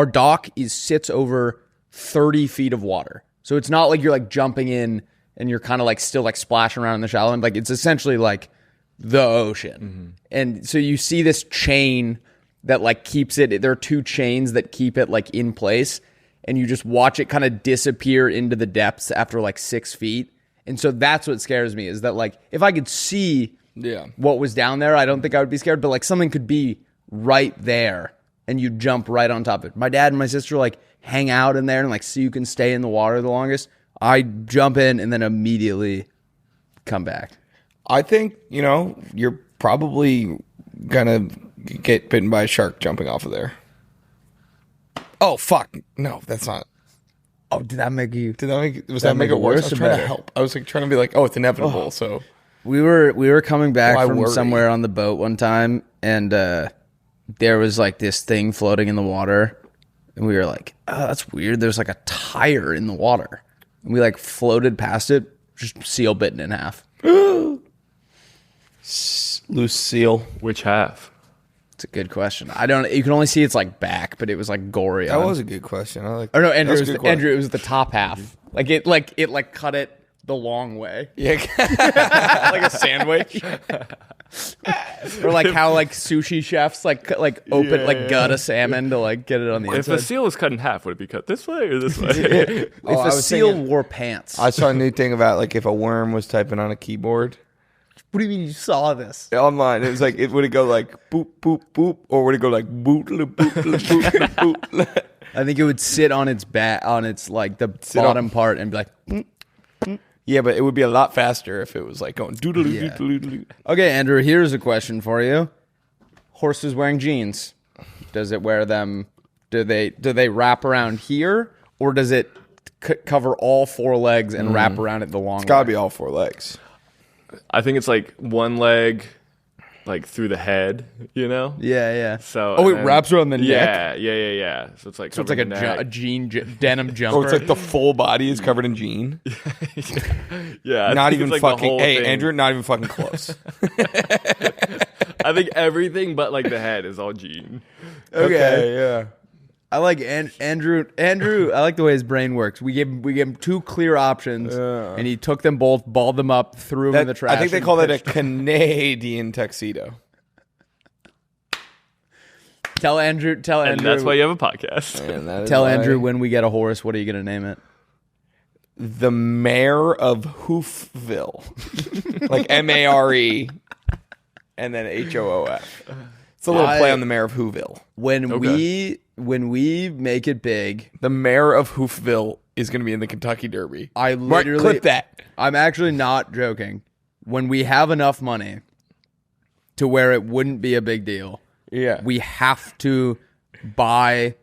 dock sits over 30 feet of water. So it's not like you're like jumping in and you're kind of like still like splashing around in the shallow end. Like it's essentially like the ocean. Mm-hmm. And so you see this chain that like keeps it. There are 2 chains that keep it like in place. And you just watch it kind of disappear into the depths after like 6 feet. And so that's what scares me, is that like if I could see what was down there, I don't think I would be scared. But like something could be right there and you jump right on top of it. My dad and my sister like hang out in there and like see who can stay in the water the longest. I jump in and then immediately come back. I think, you're probably gonna get bitten by a shark jumping off of there. Oh fuck. No, that's not. Oh, did that make it make it worse? I was trying better? to help. I was like trying to be like, oh, it's inevitable. So We were coming back Why from worry? somewhere on the boat one time, and there was like this thing floating in the water, and we were like, "Oh, that's weird." There's like a tire in the water, and we like floated past it, just seal bitten in half. Loose seal. Which half? It's a good question. I don't. You can only see its like back, but it was like gory. That was a good question. I like. Or no, that Andrew. was It a was, good question. Andrew. It was the top half. Like it cut it the long way. Yeah. Like a sandwich. Or like how like sushi chefs like open like gut a salmon to like get it on the If inside. a seal was cut in half, would it be cut this way or this way? Oh, I a was seal seal wore pants. I saw a new thing about like if a worm was typing on a keyboard What do you mean you saw this? online. It was like would it go like boop boop boop or would it go like bootla bootla bootla bootla? I think it would sit on its back, on its like the bottom part, and be like. Yeah, but it would be a lot faster if it was like going doodle Yeah. doodle doodle. Okay, Andrew. Here's a question for you: horses wearing jeans. Does it wear them? Do they wrap around here, or does it cover all four legs and wrap around it the long? It's gotta way? be all four legs. I think it's like one leg, like through the head, you know? Yeah. So Oh, and it then- wraps around the neck. Yeah. So it's like So it's like a denim jumper. Or it's like the full body is covered in jean. yeah. I Not think even it's like the fucking. whole Hey, thing. Andrew, not even fucking close. I think everything but like the head is all jean. Okay. yeah. I like Andrew. I like the way his brain works. We gave him two clear options, and he took them both, balled them up, threw them in the trash. I think they and call that a pitched- Canadian tuxedo. Tell Andrew. And that's why you have a podcast. And that is Tell why Andrew when we get a horse. What are you gonna name it? the mayor of Hoofville, like MARE, and then HOOF. It's a little play on the mayor of Whoville. When we make it big, The mayor of Hoofville is going to be in the Kentucky Derby. I literally clip that. I'm actually not joking. When we have enough money to where it wouldn't be a big deal, Yeah, we have to buy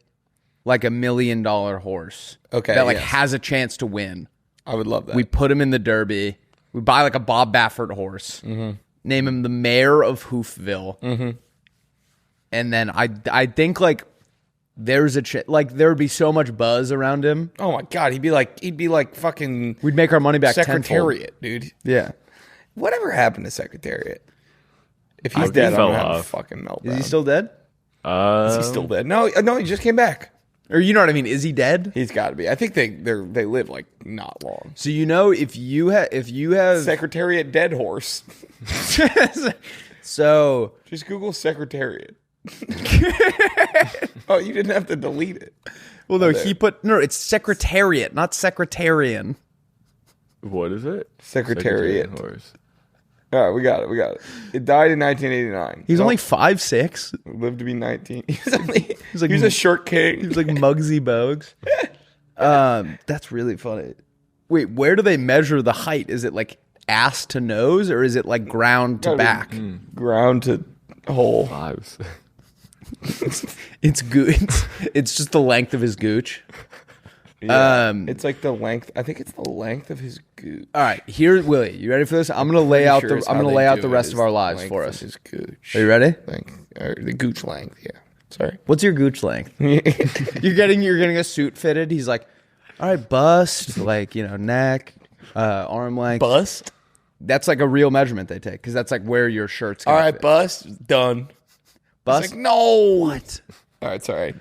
like $1 million horse. Okay, That like yes. has a chance to win. I would love that. We put him in the Derby. We buy like a Bob Baffert horse. Name him the mayor of Hoofville. And then I think like there's like there would be so much buzz around him. Oh my god, he'd be like fucking We'd make our money back tenfold. Secretariat, dude. Yeah. Whatever happened to Secretariat? If he's think dead, he I'm fell gonna have a off. fucking meltdown. Is he still dead? Is he still dead? No, he just came back. Or you know what I mean? Is he dead? He's got to be. I think they live like not long. So you know if you have Secretariat dead horse. so Just Google Secretariat. Oh, you didn't have to delete it. well no it's Secretariat, not Secretarian. What is it? Secretariat. Horse. All right, we got it. It died in 1989. He's only 5'6". lived to be 19. He like- was a short king. He's like Muggsy Bogues. That's really funny. Wait, where do they measure the height? Is it like ass to nose, or is it like ground to back? Ground to hole. Lives. It's it's just the length of his gooch. Yeah. It's like the length. I think it's the length of his gooch. All right, here, Willie. You ready for this? I'm gonna lay out the rest of our lives for us. His gooch. Are you ready? The gooch length. Yeah. Sorry. What's your gooch length? You're getting a suit fitted. He's like, all right, bust, like neck, arm length. Bust. That's like a real measurement they take because that's like where your shirt's. All Gonna right, fit. bust. Done. Bust. It's like, no. What? All right, sorry.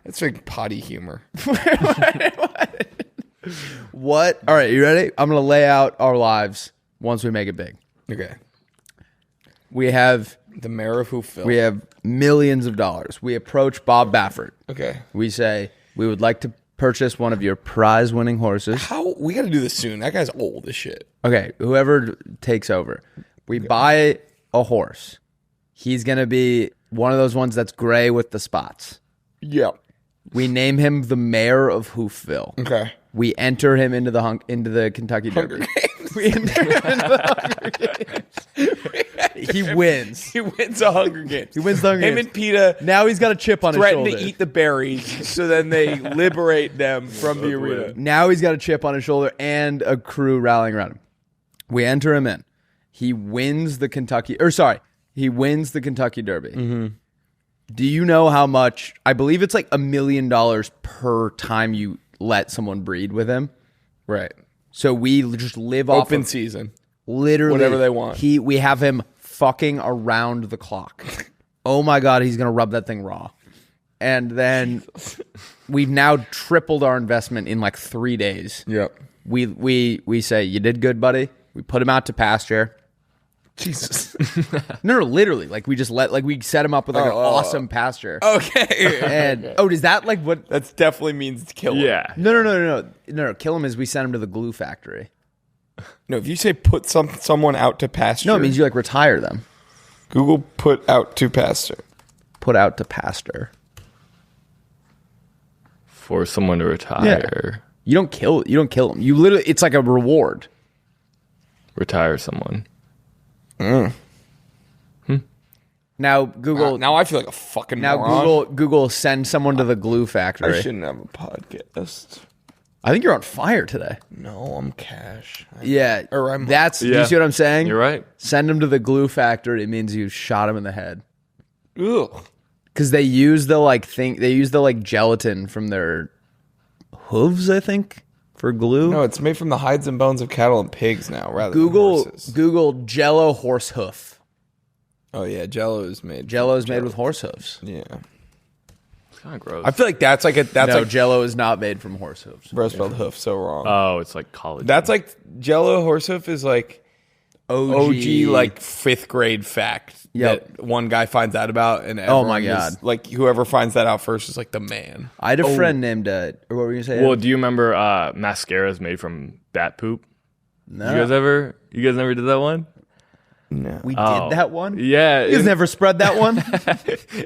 It's like potty humor. What? All right, you ready? I'm gonna lay out our lives once we make it big. Okay. We have The mayor of Hoofville. we have millions of dollars. We approach Bob Baffert. Okay. We say we would like to purchase one of your prize-winning horses. How we got to do this soon? That guy's old as shit. Okay, whoever takes over, we buy a horse. He's gonna be one of those ones that's gray with the spots. Yep. We name him the mayor of Hoofville. Okay. We enter him into the Kentucky Derby. We enter him into the Hunger Games. He wins. He wins a Hunger Games. He wins the Hunger Him Games. and PETA Now he's got a chip on his threaten shoulder. to eat the berries, so then they liberate them from the arena. Now he's got a chip on his shoulder and a crew rallying around him. We enter him in, He wins the Kentucky Derby. Mm-hmm. Do you know how much? I believe it's like $1 million per time you let someone breed with him. Right. So we just live off Open of season. literally Whatever they want. We have him fucking around the clock. Oh my God, he's gonna rub that thing raw. And then we've now tripled our investment in like 3 days. Yep. We say, you did good, buddy. We put him out to pasture. Jesus. No, literally. Like we set him up with like an awesome pasture. Okay. And does that like what? That definitely means kill him. Yeah. No. Kill him is we send him to the glue factory. No, if you say put someone out to pasture. No, it means you like retire them. Google put out to pasture. Put out to pasture. For someone to retire. You don't kill them. You literally, it's like a reward. Retire someone. Now Google. Now I feel like a fucking Now moron. Google send someone to the glue factory. I shouldn't have a podcast. I think you're on fire today. No, I'm cash. Yeah, Or I'm- do you see what I'm saying? You're right. Send him to the glue factory. It means you shot him in the head. Ugh. Because they use the gelatin from their hooves, I think, for glue. No, it's made from the hides and bones of cattle and pigs now, rather than horses. Google Jello horse hoof. Oh yeah, Jello is made. Jello's made with horse hooves. Yeah, It's kind of gross. I feel like that's like Jello is not made from horse hooves. bro spelled hoof so wrong. Oh, it's like college. That's like Jello horse hoof is like OG like 5th grade fact Yep. that one guy finds out about, and Oh my everyone is- God. like whoever finds that out first is like the man. I had a friend named. What were you gonna say? Well, do you remember mascaras made from bat poop? No. You guys never did that one? No, We did that one. Yeah. You guys never spread that one.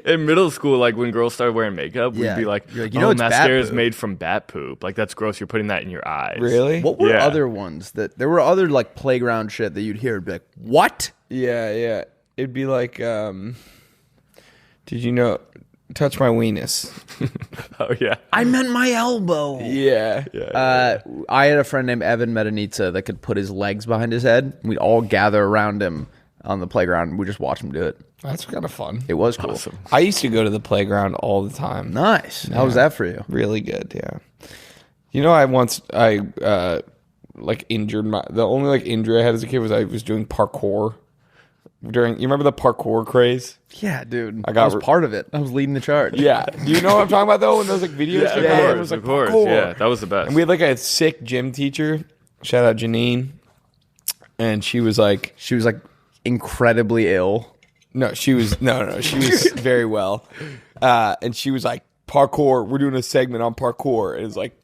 In middle school, like when girls started wearing makeup, Yeah. we'd be like, You're like, you know it's bat mascara is poop." made from bat poop. Like that's gross. You're putting that in your eyes. really? What were Yeah. other ones that there were other like playground shit that you'd hear and be like, what? Yeah. It'd be like, did you know? Touch my weenus. Oh yeah. I meant my elbow. Yeah. I had a friend named Evan Medanitza that could put his legs behind his head. We'd all gather around him on the playground and we just watch him do it. That's kind of fun. It was cool. Awesome. I used to go to the playground all the time. Nice. How was that for you? Really good, yeah. You know, I like injured the only like injury I had as a kid was I was doing parkour. You remember the parkour craze? Yeah, dude. I was part of it. I was leading the charge. Yeah. Do you know what I'm talking about though? When those like videos Yeah, came out, it of was course, like of course. parkour. Yeah, that was the best. And we had like a sick gym teacher. Shout out Janine. And she was like Incredibly ill. no, she was very well. And she was like, parkour, we're doing a segment on parkour. And it's like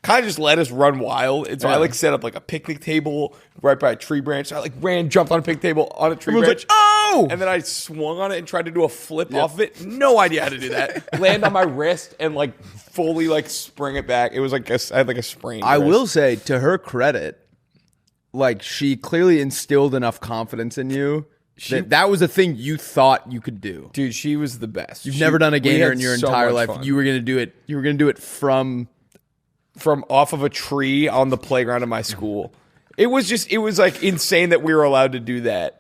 kind of just let us run wild. And so I like set up like a picnic table right by a tree branch. So I like jumped on a picnic table on a tree Everyone's branch. like, oh! And then I swung on it and tried to do a flip off of it. No idea how to do that. Land on my wrist and like fully like spring it back. It was like I had like a sprain. I wrist. will say, to her credit, like she clearly instilled enough confidence in you that was a thing you thought you could do. Dude, she was the best. You've never done a we gainer had in your so entire much life. fun. You were gonna do it. You were gonna do it from off of a tree on the playground of my school. It was like insane that we were allowed to do that.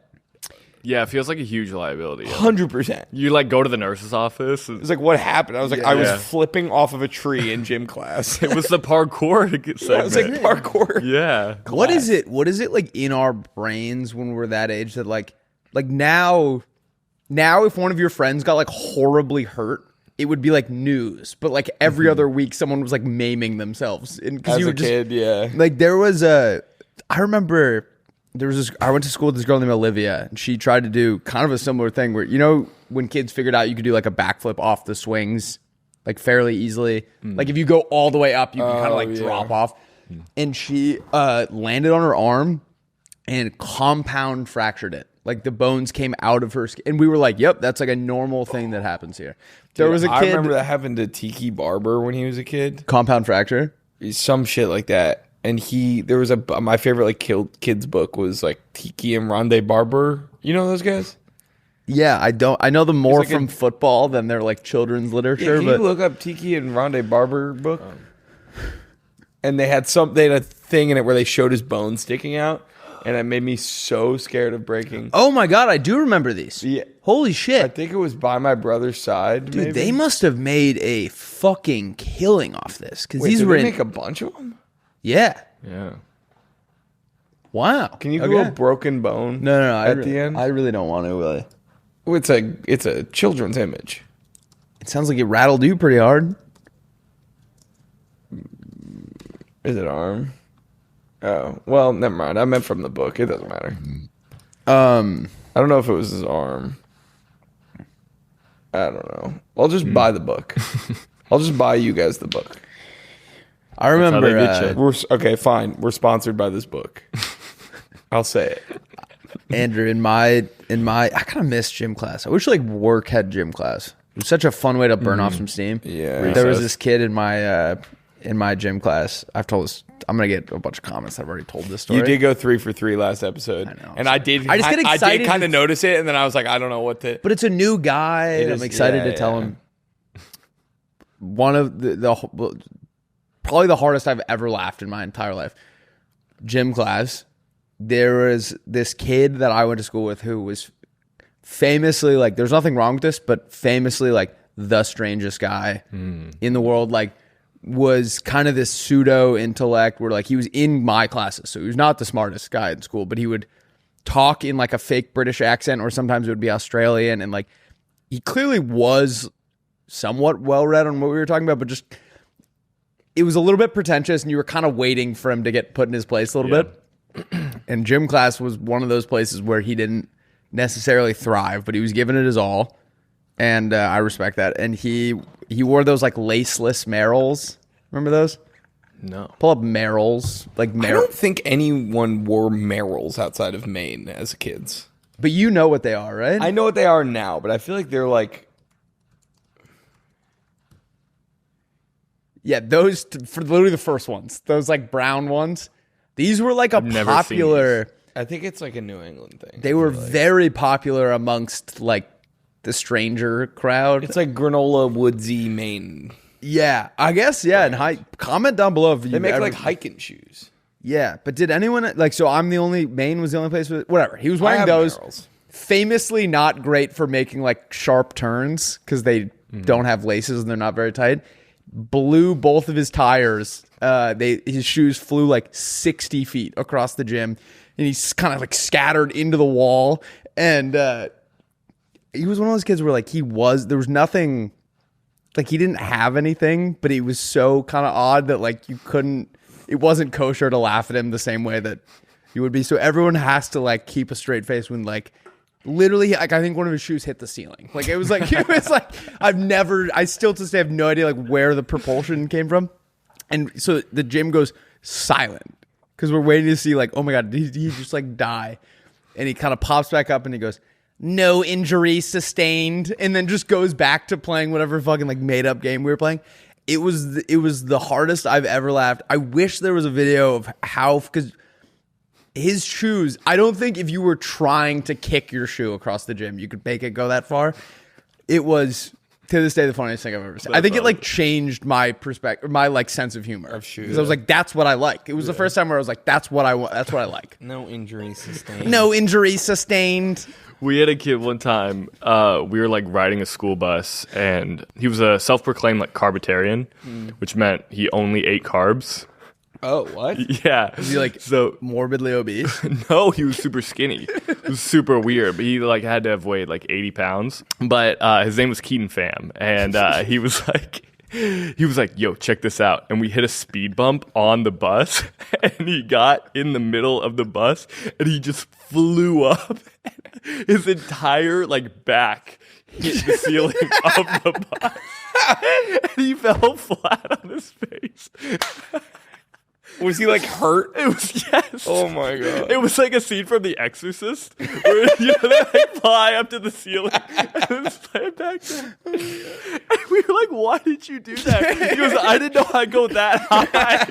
Yeah, it feels like a huge liability. 100%. You like go to the nurse's office. It's like, what happened? I was like, I was Yeah. flipping off of a tree in gym class. It was the parkour segment. I was like, parkour. Yeah. what is it? What is it like in our brains when we're that age that like now if one of your friends got like horribly hurt, it would be like news. But like every other week, someone was like maiming themselves. As a kid, yeah. Like I remember there was I went to school with this girl named Olivia, and she tried to do kind of a similar thing where, you know, when kids figured out you could do like a backflip off the swings like fairly easily. Like if you go all the way up, you can kind of like drop off. And she landed on her arm and compound fractured it. Like the bones came out of her skin. And we were like, yep, that's like a normal thing that happens here. There was a kid. I remember that happened to Tiki Barber when he was a kid. Compound fracture. Some shit like that. And there was my favorite like kids book was like Tiki and Rondé Barber. You know those guys? Yeah, I know them more like from football than their like children's literature. Can but you look up Tiki and Rondé Barber book? And they had a thing in it where they showed his bones sticking out. and it made me so scared of breaking. Oh my God, I do remember these. Yeah. Holy shit. I think it was by my brother's side. Dude, they must have made a fucking killing off this. Because these did were they make a bunch of them? Yeah. Yeah. Wow. Can you go broken bone? No. The end, I really don't want to, Willy. oh, it's a children's image. It sounds like it rattled you pretty hard. Is it arm? Oh, well, never mind. I meant from the book. It doesn't matter. I don't know if it was his arm. I don't know. I'll just buy the book. I'll just buy you guys the book. I remember. Okay, fine. We're sponsored by this book. I'll say it. Andrew, in my, I kind of miss gym class. I wish like work had gym class. It was such a fun way to burn off some steam. Yeah. There was this kid in my gym class. I've told this. I'm gonna get a bunch of comments. I've already told this story. You did go 3 for 3 last episode. I know. And I did. I just get excited. I did kind of notice it, and then I was like, I don't know what to. But it's a new guy. And I'm excited to tell him. One of the probably the hardest I've ever laughed in my entire life. Gym class. There was this kid that I went to school with who was famously like, there's nothing wrong with this, but famously like the strangest guy in the world. Like, was kind of this pseudo intellect where like he was in my classes. So he was not the smartest guy in school, but he would talk in like a fake British accent, or sometimes it would be Australian. And like, he clearly was somewhat well read on what we were talking about, but just, it was a little bit pretentious and you were kind of waiting for him to get put in his place a little bit. And gym class was one of those places where he didn't necessarily thrive, but he was giving it his all. And I respect that. And he wore those like laceless Merrills. Remember those? No. Pull up Merrills. Like I don't think anyone wore Merrills outside of Maine as kids. But you know what they are, right? I know what they are now, but I feel like they're like. Yeah, those for literally the first ones. Those like brown ones. These were like a popular. I think it's like a New England thing. They were very popular amongst like the stranger crowd. It's like granola woodsy Maine. Yeah, I guess. Yeah, and comment down below if you They make like hiking shoes. Yeah, but did anyone like? So Maine was the only place with whatever. He was wearing those. Merrills. Famously not great for making like sharp turns because they don't have laces and they're not very tight. Blew both of his tires. His shoes flew like 60 feet across the gym, and he's kind of like scattered into the wall. And he was one of those kids where like there was nothing, like he didn't have anything, but he was so kind of odd that like it wasn't kosher to laugh at him the same way that you would be. So everyone has to like keep a straight face when like literally, like I think one of his shoes hit the ceiling. Like it was like I still to this day have no idea like where the propulsion came from. And so the gym goes silent because we're waiting to see like, oh my God, did he just like die? And he kind of pops back up and he goes, no injury sustained, and then just goes back to playing whatever fucking like made up game we were playing. It was the hardest I've ever laughed. I wish there was a video of how, because his shoes, I don't think if you were trying to kick your shoe across the gym, you could make it go that far. It was, to this day, the funniest thing I've ever seen. I think it like changed my perspective, my like sense of humor of shoes. Because I was like, that's what I like. It was the first time where I was like, that's what I want. That's what I like. No injury sustained. No injury sustained. We had a kid one time, we were like riding a school bus, and he was a self-proclaimed like carbitarian, which meant he only ate carbs. Oh, what? Yeah. Was he like morbidly obese? No, he was super skinny. It was super weird, but he like had to have weighed like 80 pounds. But his name was Keaton Pham, and he was like, yo, check this out. And we hit a speed bump on the bus, and he got in the middle of the bus, and he just flew up. His entire like back hit the ceiling of the bus, and he fell flat on his face. Was he like hurt? It was, yes. Oh my God. It was like a scene from The Exorcist where they like fly up to the ceiling and then slam back down. And we were like, why did you do that? He goes, I didn't know I'd go that high.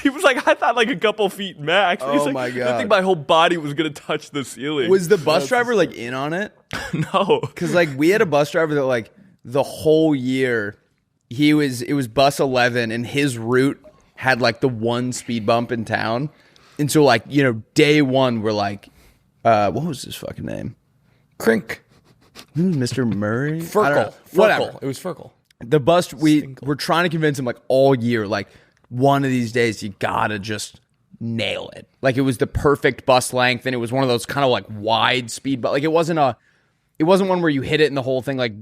He was like, I thought like a couple feet max. Oh my God. I think my whole body was going to touch the ceiling. Was the bus driver like in on it? No. Because like we had a bus driver that like the whole year, it was bus 11 and his route had like the one speed bump in town. And so like, you know, day one, we're like, what was his fucking name? Crink. Mr. Murray? Furkel. Whatever. It was Furkel. The bus, we're trying to convince him like all year, like one of these days you gotta just nail it. Like it was the perfect bus length, and it was one of those kind of like wide speed, but like it wasn't one where you hit it and the whole thing like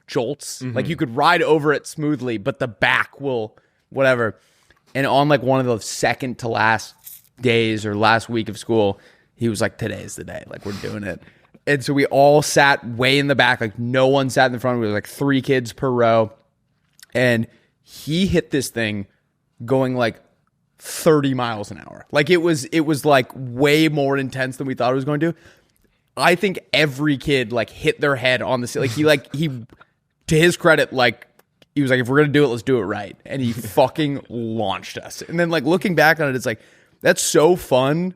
jolts. Like you could ride over it smoothly, but the back will whatever. And on like one of those second to last days or last week of school, he was like, today's the day. Like we're doing it. And so we all sat way in the back. Like no one sat in the front. We were like 3 kids per row. And he hit this thing going like 30 miles an hour. Like it was like way more intense than we thought it was going to. I think every kid like hit their head on the like he to his credit, like he was like, if we're gonna do it, let's do it right. And he fucking launched us. And then like looking back on it, it's like that's so fun.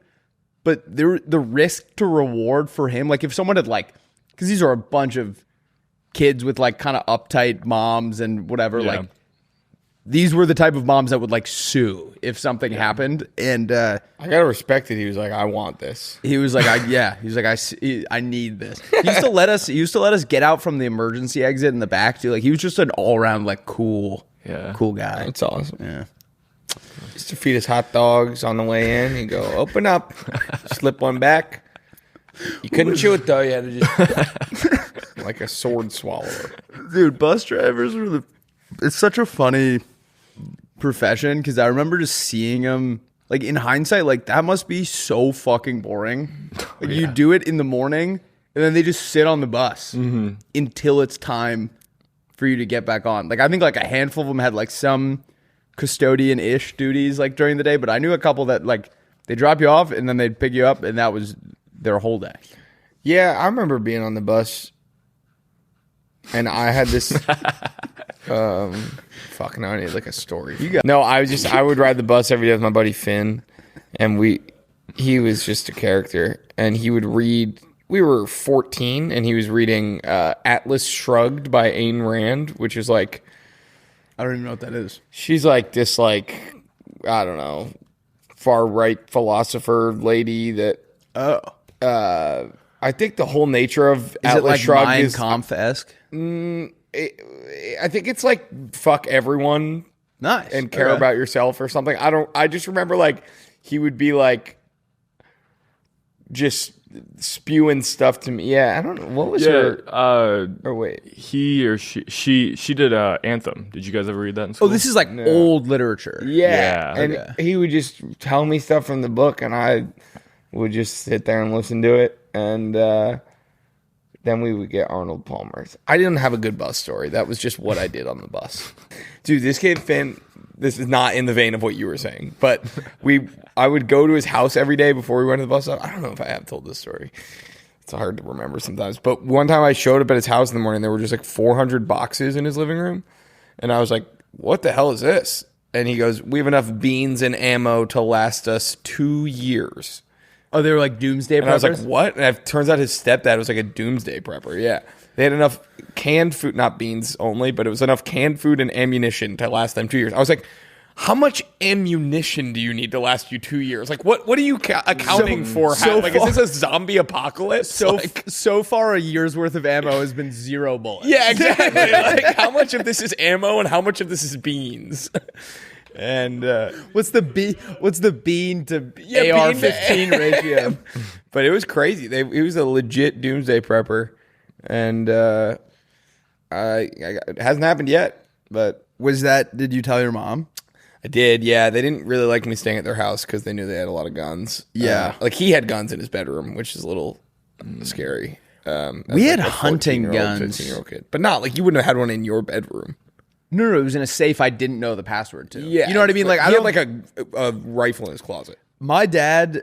But the risk to reward for him, like if someone had like, because these are a bunch of kids with like kind of uptight moms and whatever, like these were the type of moms that would like sue if something happened. And I gotta respect it. He was like, I want this. He was like, I need this. He used to let us get out from the emergency exit in the back too. Like he was just an all around like cool guy. That's awesome. Yeah. Used to feed us hot dogs on the way in. He'd go, open up, slip one back. You couldn't chew it though. You had to just like a sword swallower. Dude, bus drivers it's such a funny profession because I remember just seeing them like in hindsight, like that must be so fucking boring. Like you do it in the morning and then they just sit on the bus until it's time for you to get back on. Like I think like a handful of them had like some custodian-ish duties like during the day, but I knew a couple that like they drop you off and then they'd pick you up and that was their whole day. Yeah, I remember being on the bus and I had this fuck now I need like a story. I would ride the bus every day with my buddy Finn, and he was just a character, and he would read. We were 14 and he was reading Atlas Shrugged by Ayn Rand, which is like, I don't even know what that is. She's like this, like, I don't know, far right philosopher lady that. I think the whole nature of is Atlas it like Shrugged Mein is Kampf-esque? I think it's like fuck everyone, nice, and care about yourself or something. I just remember like he would be like just spewing stuff to me. Yeah, I don't know what was her. Or wait, he or she did Anthem. Did you guys ever read that in school? Oh, this is like old literature. Yeah, and he would just tell me stuff from the book, and I would just sit there and listen to it, and then we would get Arnold Palmer's. I didn't have a good bus story. That was just what I did on the bus. Dude, this kid Finn. This is not in the vein of what you were saying, but I would go to his house every day before we went to the bus stop. I don't know if I have told this story. It's hard to remember sometimes. But one time I showed up at his house in the morning, there were just like 400 boxes in his living room. And I was like, what the hell is this? And he goes, we have enough beans and ammo to last us 2 years. Oh, they were like doomsday preppers? And I was like, what? And it turns out his stepdad was like a doomsday prepper. Yeah. They had enough canned food, not beans only, but it was enough canned food and ammunition to last them 2 years. I was like, how much ammunition do you need to last you 2 years? Like, what are you accounting for? Like, is this a zombie apocalypse? So far, a year's worth of ammo has been 0 bullets. Yeah, exactly. Like, how much of this is ammo and how much of this is beans? And what's the bean to AR-15 ratio? But it was crazy. He was a legit doomsday prepper. And it hasn't happened yet, but did you tell your mom? I did, yeah. They didn't really like me staying at their house because they knew they had a lot of guns. Yeah. Like he had guns in his bedroom, which is a little scary. We had hunting guns. 15-year-old kid. But not, like you wouldn't have had one in your bedroom. No, it was in a safe I didn't know the password to. Yeah. You know what I mean? Like he had like a rifle in his closet. My dad,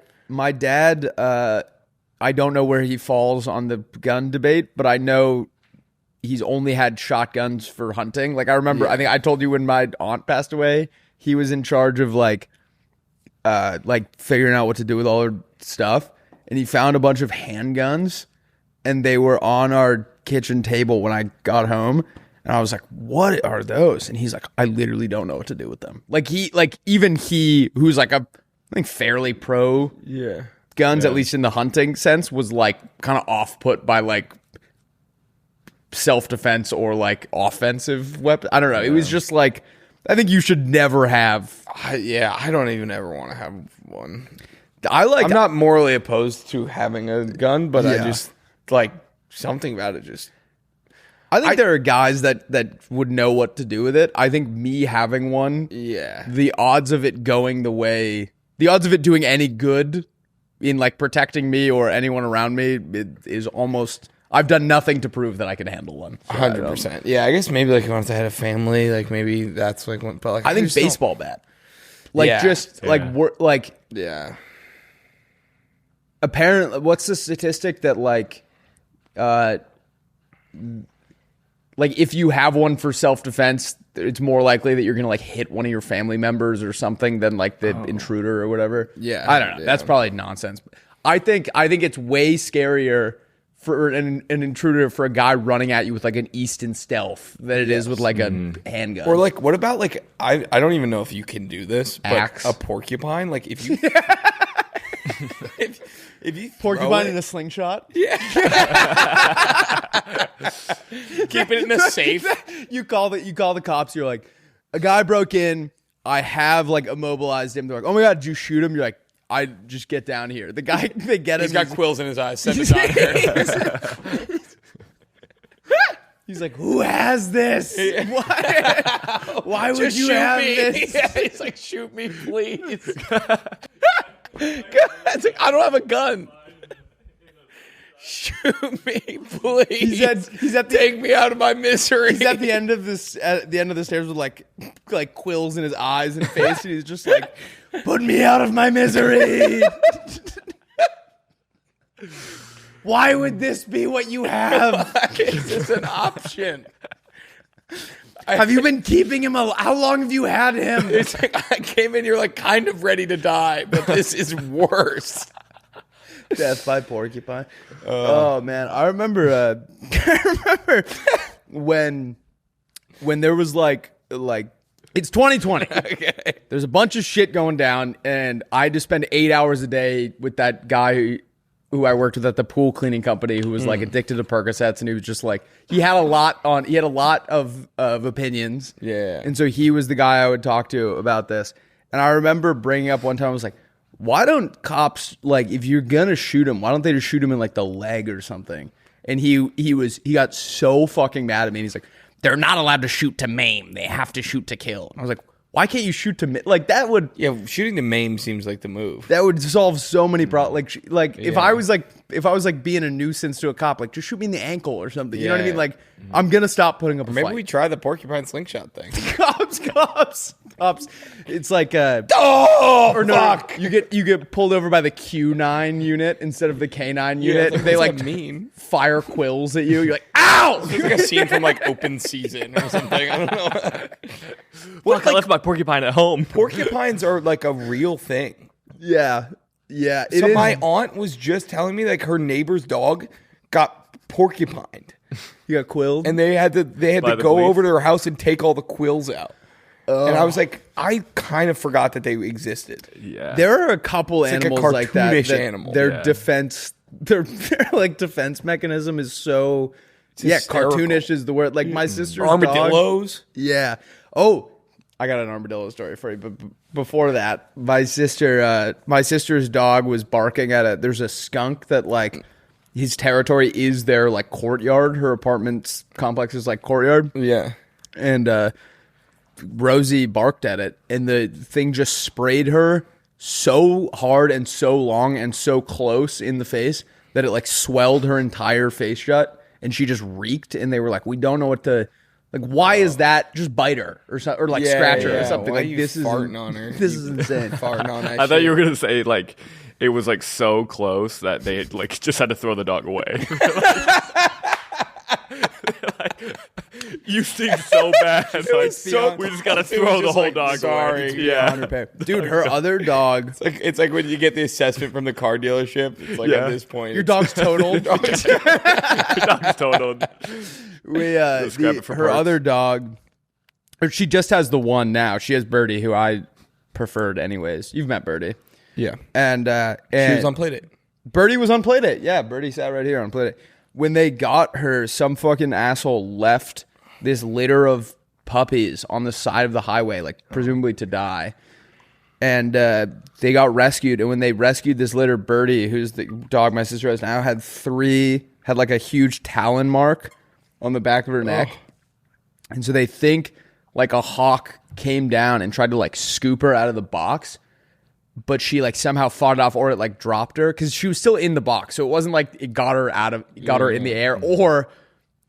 I don't know where he falls on the gun debate, but I know he's only had shotguns for hunting. Like I remember, I think I told you when my aunt passed away, he was in charge of like figuring out what to do with all her stuff. And he found a bunch of handguns and they were on our kitchen table when I got home. And I was like, what are those? And he's like, I literally don't know what to do with them. Like even he, who's like a I think fairly pro Yeah. guns, at least in the hunting sense, was like kind of off put by like self-defense or like offensive weapon. I don't know. It was just like, I think you should never have. I don't even ever want to have one. I'm not morally opposed to having a gun, but I Yeah. just like something about it just. I think there are guys that would know what to do with it. I think me having one, Yeah. the odds of it going the odds of it doing any good in like protecting me or anyone around me is almost. I've done nothing to prove that I can handle one. So 100%. Yeah, I guess maybe like once I had a family, like maybe that's like one. But like I think just don't- baseball bat, like Yeah. Apparently, what's the statistic that like if you have one for self-defense, it's more likely that you're gonna like hit one of your family members or something than like the intruder or whatever. Yeah, I don't know. yeah. That's probably nonsense. I think it's way scarier for an intruder for a guy running at you with like an Easton Stealth than it is with like a handgun. Or like, what about like I don't even know if you can do this, but Axe. a porcupine. Like if you if you porcupine in a slingshot. keep it in a safe. You call the cops. You're like, a guy broke in. I have like immobilized him. They're like, oh my god, did you shoot him? You're like, I just get down here. The guy, they get him. He's got quills in his eyes. Send the doctor. He's like, who has this? Why would you have this? Yeah, he's like, shoot me, please. It's like, I don't have a gun. Shoot me, please. He's at the Take me out of my misery. He's at the end of this. At the end of the stairs with like quills in his eyes and face, and he's just like, "Put me out of my misery." Why would this be what you have? Is this an option? Have you been keeping him? How long have you had him? It's like I came in here like kind of ready to die, but this is worse. Death by porcupine. Oh man, I remember. I remember when there was like it's 2020. Okay. There's a bunch of shit going down, and I had to spend 8 hours a day with that guy who I worked with at the pool cleaning company, who was like addicted to Percocets, and he was just like he had a lot of opinions. Yeah. And so he was the guy I would talk to about this. And I remember bringing up one time, I was like, why don't cops, like, if you're gonna shoot him, why don't they just shoot him in like the leg or something? And he got so fucking mad at me, and he's like, they're not allowed to shoot to maim, they have to shoot to kill. And I was like, why can't you shoot to like that would shooting to maim seems like the move. that would solve so many problems. Like if I was like being a nuisance to a cop, like just shoot me in the ankle or something. You know what I mean? Like I'm gonna stop putting up a Maybe fight. we try the porcupine slingshot thing. cops. It's like Fuck. You get pulled over by the Q9 unit instead of the K9 unit. like, They what's like that mean? fire quills at you. You're like, ow! It's like a scene from like Open Season or something. I don't know. Fuck, I left my porcupine at home. Porcupines are like a real thing. Yeah. So my aunt was just telling me like her neighbor's dog got porcupined, You got quilled. and they had to By the go police? over to her house and take all the quills out. And I was like, I kind of forgot that they existed. Yeah. There are a couple like a animals like that. cartoonish that animal. Their Yeah. defense, their like defense mechanism is so. hysterical. Cartoonish is the word. Like my sister's dog. Armadillos. Yeah. Oh, I got an armadillo story for you. But before that, my sister's dog was barking at it. There's a skunk that like his territory is their like courtyard. Her apartment complex is like courtyard. Yeah. And Rosie barked at it, and the thing just sprayed her so hard and so long and so close in the face that it like swelled her entire face shut, and she just reeked. And they were like, we don't know what to. Like, why is that? Just bite her or something, or like scratch her or something. Why Like are you this is farting on her. This is insane. Farting on that I thought shit. you were gonna say like it was like so close that they like just had to throw the dog away. Like, you stink so bad. Like, so we just gotta close. It throw was the just whole like, dog sorry. away. Yeah. Dude, her other dog. It's like when you get the assessment from the car dealership. It's like Yeah. at this point, Your dog's totaled. Your dog's totaled. Scrap it for Her parts. other dog, or she just has the one now. She has Birdie, who I preferred anyways. You've met Birdie. Yeah. And She was on Playdate. Birdie was on Playdate. Yeah, Birdie sat right here on Playdate. When they got her, some fucking asshole left this litter of puppies on the side of the highway, like presumably to die. And they got rescued. And when they rescued this litter, Birdie, who's the dog my sister has now, had like a huge talon mark on the back of her neck. And so they think like a hawk came down and tried to like scoop her out of the box, but she like somehow fought it off, or it like dropped her because she was still in the box. So it wasn't like it got her in the air, or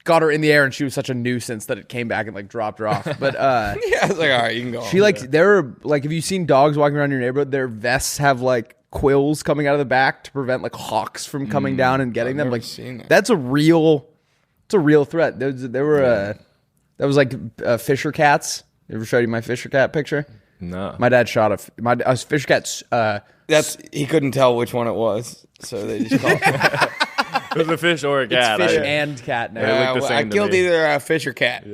got her in the air and she was such a nuisance that it came back and like dropped her off. But yeah, I was like, all right, you can go. She like there are like, have you seen dogs walking around your neighborhood? Their vests have like quills coming out of the back to prevent like hawks from coming down and getting them. Like that's a real threat. That was like Fisher cats. Ever showed you my Fisher cat picture? No. My dad shot a Fisher cat's. He couldn't tell which one it was, so they just called it. It was a fish or a cat. It's fish and cat now. They look the same I killed either a fish or cat.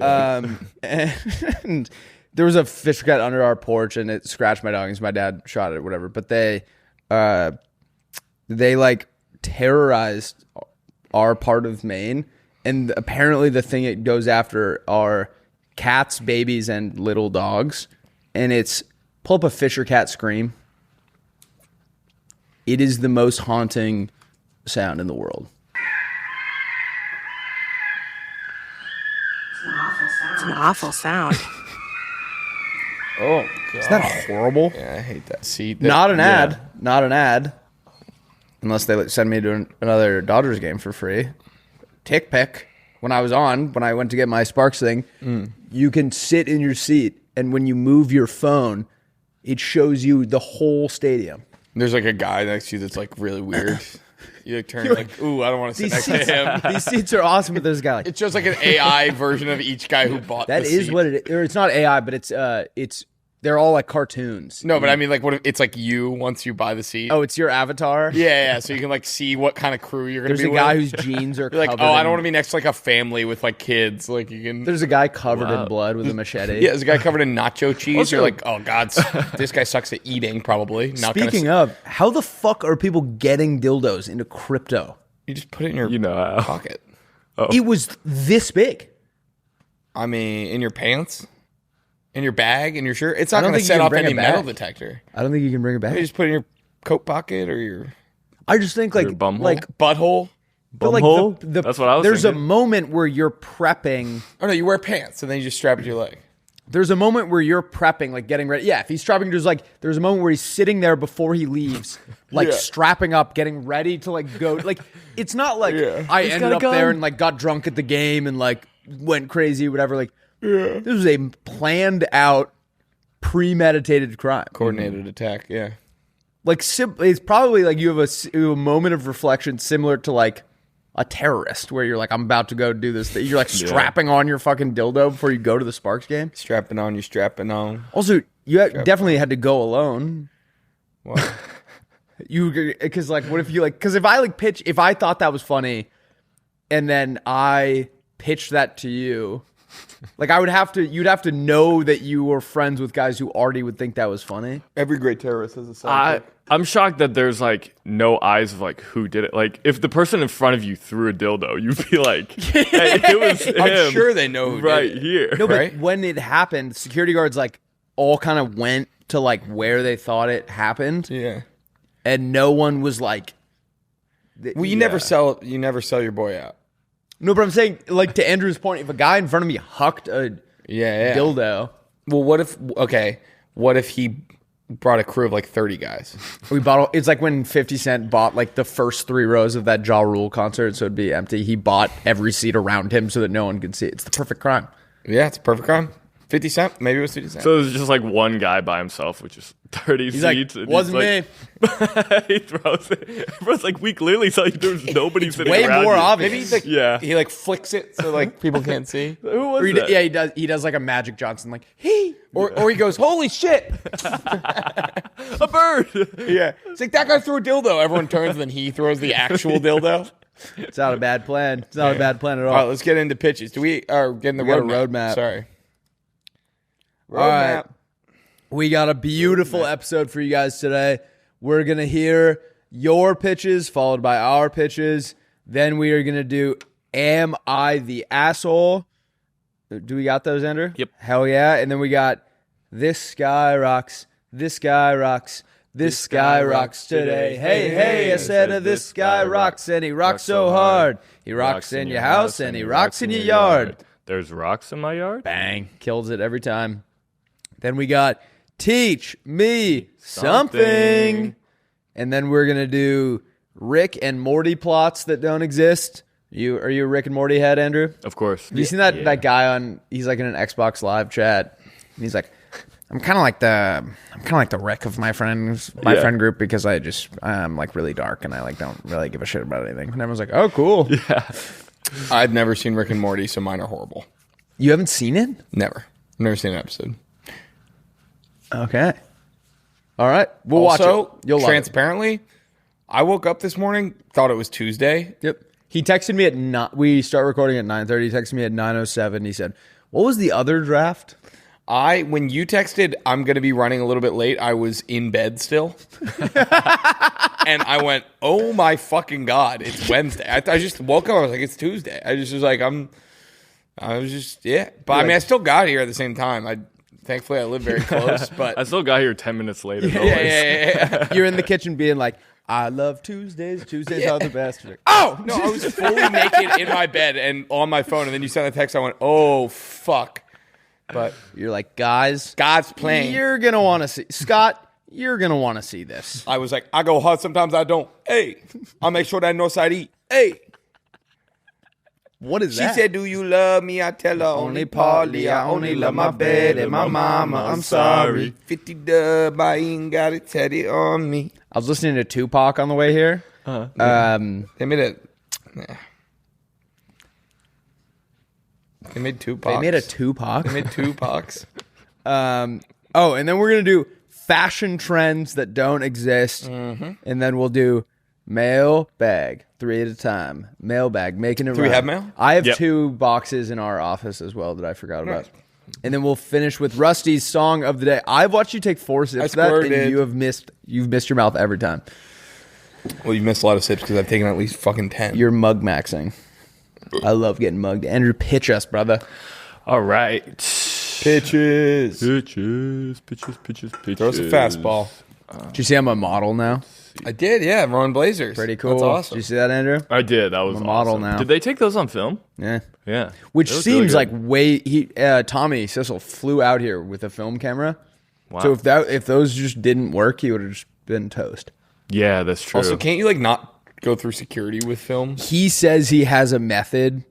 And there was a Fisher cat under our porch, and it scratched my dog. And so my dad shot it, or whatever. But they like terrorized our part of Maine, and apparently the thing it goes after are cats, babies, and little dogs. And it's pull up a Fisher cat scream. It is the most haunting sound in the world. It's an awful sound. Oh, God. Isn't that horrible? Yeah, I hate that. See, Not an ad. Not an ad. Unless they send me to another Dodgers game for free. Tick pick. When I went to get my Sparks thing, you can sit in your seat, and when you move your phone, it shows you the whole stadium. There's like a guy next to you that's like really weird. You like turn like, ooh, I don't want to sit next to him. These seats are awesome, but there's a guy like... It's just like an AI version of each guy who bought That the is seat. what it is. Or it's not AI, but it's they're all like cartoons. No, but I mean, like, what if it's like you once you buy the seat? Oh, it's your avatar? Yeah, so you can like see what kind of crew you're going to There's be a guy with. whose jeans are You're like, covered oh, I in- don't want to be next to like a family with like kids. Like you can. There's a guy covered Wow. in blood with a machete. Yeah, there's a guy covered in nacho cheese. Also- You're like, oh God, this guy sucks at eating. Probably. Not Speaking of, how the fuck are people getting dildos into crypto? you just put it in your pocket. It was this big. I mean, in your pants, in your bag, in your shirt. It's I not don't going to think you set can off bring any it metal back. detector. I don't think you can bring it You back. just put it in your coat pocket or your I just think like Your bum like butthole. but like Bumhole? the That's what I was there's thinking. a moment where you're prepping. Oh no, you wear pants and then you just strap it to your leg. There's a moment where you're prepping, like getting ready. Yeah, if he's strapping, there's a moment where he's sitting there before he leaves, like Yeah. strapping up, getting ready to like go. Like it's not like Yeah. I He's ended got a up gun. there and like got drunk at the game and like went crazy, whatever. Like this was a planned out, premeditated crime. Coordinated attack. Yeah. Like it's probably like you have a moment of reflection similar to like a terrorist, where you're like, I'm about to go do this thing. You're like strapping on your fucking dildo before you go to the Sparks game. Strapping on, you strapping on. Also, you definitely had to go alone. What? Because like, what if you like? Because if I like if I thought that was funny, and then I pitched that to you, like you'd have to know that you were friends with guys who already would think that was funny. Every great terrorist has a sidekick. I'm shocked that there's like no eyes of like who did it. Like if the person in front of you threw a dildo, you'd be like, hey, it was him. I'm sure they know who right did it. here. No, but Right? when it happened, security guards like all kind of went to like where they thought it happened, Yeah. and no one was like. Well, you never sell your boy out. No, but I'm saying, like, to Andrew's point, if a guy in front of me hucked a Yeah. dildo, Well, what if he brought a crew of like 30 guys? it's like when 50 Cent bought like the first 3 rows of that Ja Rule concert, so it'd be empty. He bought every seat around him so that no one could see it. It's the perfect crime. Yeah, it's a perfect crime. 50 Cent? Maybe it was 50 Cent. So it was just like one guy by himself with just 30 He's like, seats. and wasn't he's like, he throws it. Everyone's like, we clearly saw you. There was nobody sitting way around more you. obvious. Maybe he's like, Yeah. he like flicks it so like people can't see. Who was Or that? yeah, he does like a Magic Johnson, like, Or he goes, holy shit. A bird. Yeah. It's like that guy threw a dildo. Everyone turns and then he throws the actual dildo. it's not a bad plan. It's not a bad plan at all. All right, let's get into pitches. Do we are getting the We got a roadmap? roadmap. Sorry. All right. We got a beautiful episode for you guys today. We're going to hear your pitches followed by our pitches. Then we are going to do Am I the Asshole? Do we got those, Andrew? Yep. Hell yeah. And then we got This Guy Rocks. This Guy Rocks. This guy rocks today. Hey, hey, I said this guy rocks, and he rocks so hard. He rocks in your house, and he rocks in your yard. There's rocks in my yard? Bang. Kills it every time. Then we got Teach Me Something. And then we're going to do Rick and Morty plots that don't exist. Are you a Rick and Morty head, Andrew? Of course. Have you seen that guy on, he's like in an Xbox Live chat, and he's like, I'm kind of like the Rick of my friend group because I'm like really dark and I like don't really give a shit about anything. And everyone's like, oh, cool. Yeah. I've never seen Rick and Morty, so mine are horrible. You haven't seen it? Never seen an episode. Okay. All right. We'll watch it. You'll love it. Transparently, I woke up this morning, thought it was Tuesday. Yep. He texted me we start recording at 9:30. He texted me at 9:07. He said, what was the other draft? When you texted, I'm going to be running a little bit late, I was in bed still. And I went, oh my fucking God, it's Wednesday. I just woke up, I was like, it's Tuesday. I just was like, yeah. But I mean, I still got here at the same time. Thankfully, I live very close. But I still got here 10 minutes later. Yeah. You're in the kitchen being like, I love Tuesdays. Tuesdays are the best. Like, oh, no, I was fully naked in my bed and on my phone. And then you sent a text, I went, oh, fuck. But you're like, guys, God's playing. You're going to want to see. Scott, you're going to want to see this. I was like, I go hard, sometimes I don't. Hey, I'll make sure that north side eat. Hey. What is she that? She said, do you love me? I tell her only partly. I only love my bed and my mama. I'm sorry. 50 dub, I ain't got it tatted on me. I was listening to Tupac on the way here. They made a... They made Tupac. They made a Tupac? They made Tupacs. And then we're going to do fashion trends that don't exist. Mm-hmm. And then we'll do Mailbag, 3 at a time. Mailbag, making it Do we have mail? I have 2 boxes in our office as well that I forgot about. And then we'll finish with Rusty's song of the day. I've watched you take 4 sips of that, and you've missed your mouth every time. Well, you've missed a lot of sips because I've taken at least fucking 10. You're mug maxing. I love getting mugged. Andrew, pitch us, brother. All right. Pitches. Throw us a fastball. Did you see I'm a model now? I did, yeah. Ron Blazers. Pretty cool. That's awesome. Did you see that, Andrew? I did. That was I'm a model awesome. now. Did they take those on film? Yeah. Yeah. Which It seems really like Tommy Sissel flew out here with a film camera. Wow. So if those just didn't work, he would have just been toast. Yeah, that's true. Also, can't you like not go through security with film? He says he has a method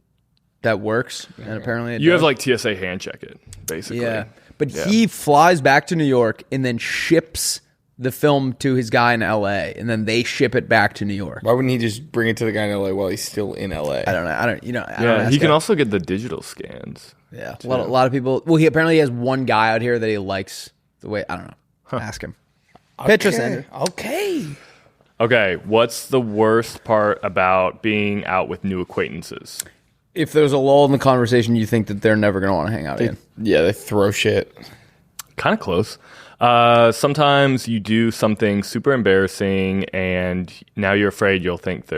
that works, and apparently it you does. have like TSA hand check it, basically. Yeah. But he flies back to New York and then ships the film to his guy in LA, and then they ship it back to New York. Why wouldn't he just bring it to the guy in LA while he's still in LA? I don't know. Yeah, he can also get the digital scans. Yeah, a lot of people. Well, he apparently has one guy out here that he likes the way. I don't know. Ask him. Pitch us, Andrew. Okay. What's the worst part about being out with new acquaintances? If there's a lull in the conversation, you think that they're never going to want to hang out again. Yeah, they throw shit. Kind of close. Sometimes you do something super embarrassing, and now you're afraid they'll think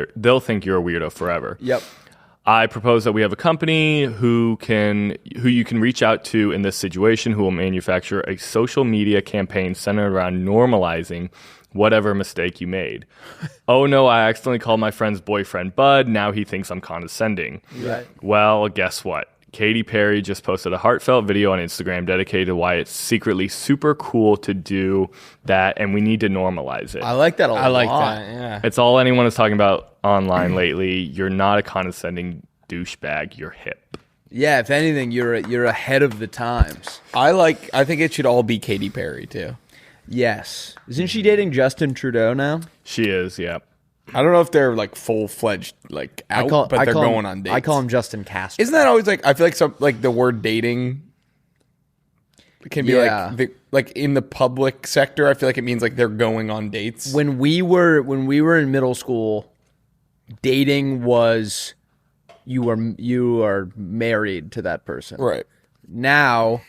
you're a weirdo forever. Yep. I propose that we have a company who you can reach out to in this situation, who will manufacture a social media campaign centered around normalizing whatever mistake you made. Oh no, I accidentally called my friend's boyfriend Bud. Now he thinks I'm condescending. Right. Well, guess what? Katy Perry just posted a heartfelt video on Instagram dedicated to why it's secretly super cool to do that, and we need to normalize it. I like that a lot. I like that, yeah. It's all anyone is talking about online lately. You're not a condescending douchebag. You're hip. Yeah, if anything, you're ahead of the times. I think it should all be Katy Perry, too. Yes. Isn't she dating Justin Trudeau now? She is, yeah. I don't know if they're like full-fledged like out, but they're going on dates. I call him Justin Castro. Isn't that always like, I feel like some like the word dating can be like in the public sector, I feel like it means like they're going on dates. When we were in middle school, dating was you are married to that person. Right. Now,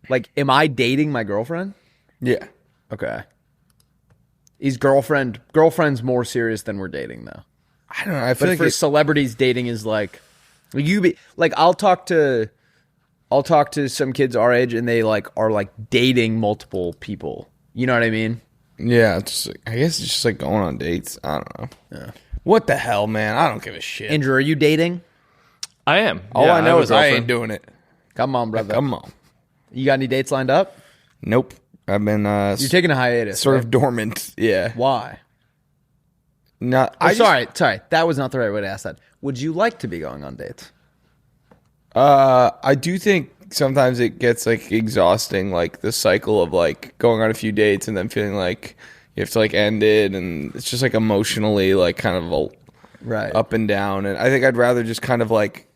like, am I dating my girlfriend? Yeah. Okay. Is girlfriend's more serious than we're dating though? I don't know. I feel But like for celebrities, dating is like I'll talk to some kids our age and they like are like dating multiple people. You know what I mean? yeah, it's just, I guess it's just like going on dates. I don't know. Yeah. What the hell, man? I don't give a shit. Andrew, are you dating? I am. All Yeah, I know have a is I girlfriend. ain't doing it. Come on, brother. Come on. You got any dates lined up? Nope. I've been You're taking a hiatus. sort right? of dormant. Yeah. Why? Not. Sorry. That was not the right way to ask that. Would you like to be going on dates? I do think sometimes it gets like exhausting, like the cycle of like going on a few dates and then feeling like you have to like end it, and it's just like emotionally like kind of Right. up and down. And I think I'd rather just kind of like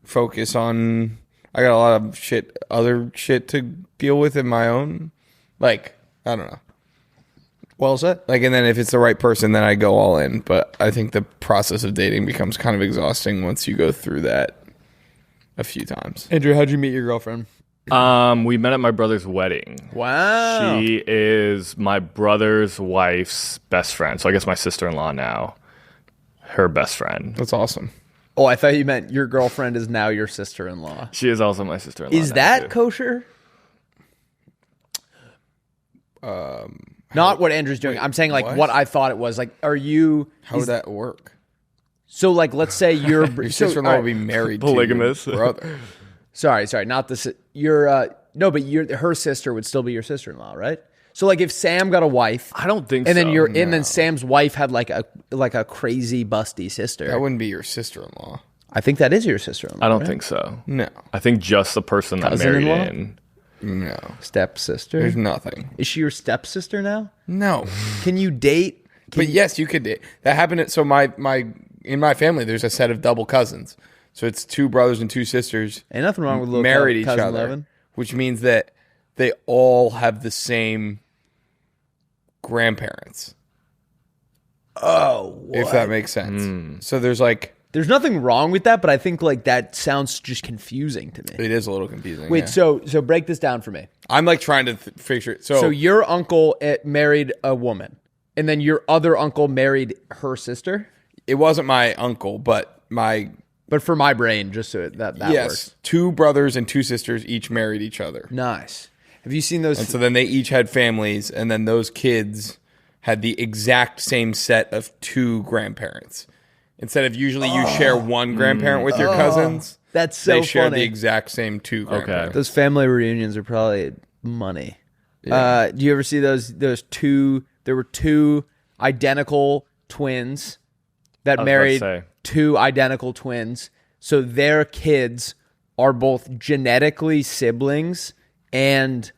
focus on. I got a lot of other shit to deal with in my own. Like, I don't know. Well said. Like, and then if it's the right person, then I go all in. But I think the process of dating becomes kind of exhausting once you go through that a few times. Andrew, how'd you meet your girlfriend? We met at my brother's wedding. Wow. She is my brother's wife's best friend. So I guess my sister-in-law now, her best friend. That's awesome. Oh, I thought you meant your girlfriend is now your sister-in-law. She is also my sister-in-law. Is now, that too. kosher? Not what Andrew's doing. I'm saying like what I thought it was. Like, are you? How would that work? So like, let's say you're Your sister-in-law will be married Polygamous. to your brother. Sorry, not this. No, but her sister would still be your sister-in-law, right? So like, if Sam got a wife, I don't think and so. then then Sam's wife had like a crazy busty sister. That wouldn't be your sister-in-law. I think that is your sister-in-law. I don't right? think so. No. I think just the person that married Cousin-in-law? in. No. Stepsister. There's nothing. Is she your stepsister now? No. Can you date? But yes, you could date. That happened at, so in my family, there's a set of double cousins. So it's two brothers and two sisters. Ain't nothing wrong with little married each cousin other, 11. which means that they all have the same grandparents. Oh, If that makes sense. So there's like, there's nothing wrong with that, but I think like that sounds just confusing to me. it is a little confusing. Wait, yeah. so break this down for me. I'm like trying to figure it. So your uncle married a woman, and then your other uncle married her sister. it wasn't my uncle, but But for my brain, just so that yes, works. two brothers and two sisters each married each other. Nice. Have you seen those? And so then they each had families, and then those kids had the exact same set of two grandparents. Instead of usually you share one grandparent with your cousins, That's so they share funny. the exact same two grandparents. Those family reunions are probably money. Do you ever see those two? There were two identical twins that I was about to married say. two identical twins. So their kids are both genetically siblings and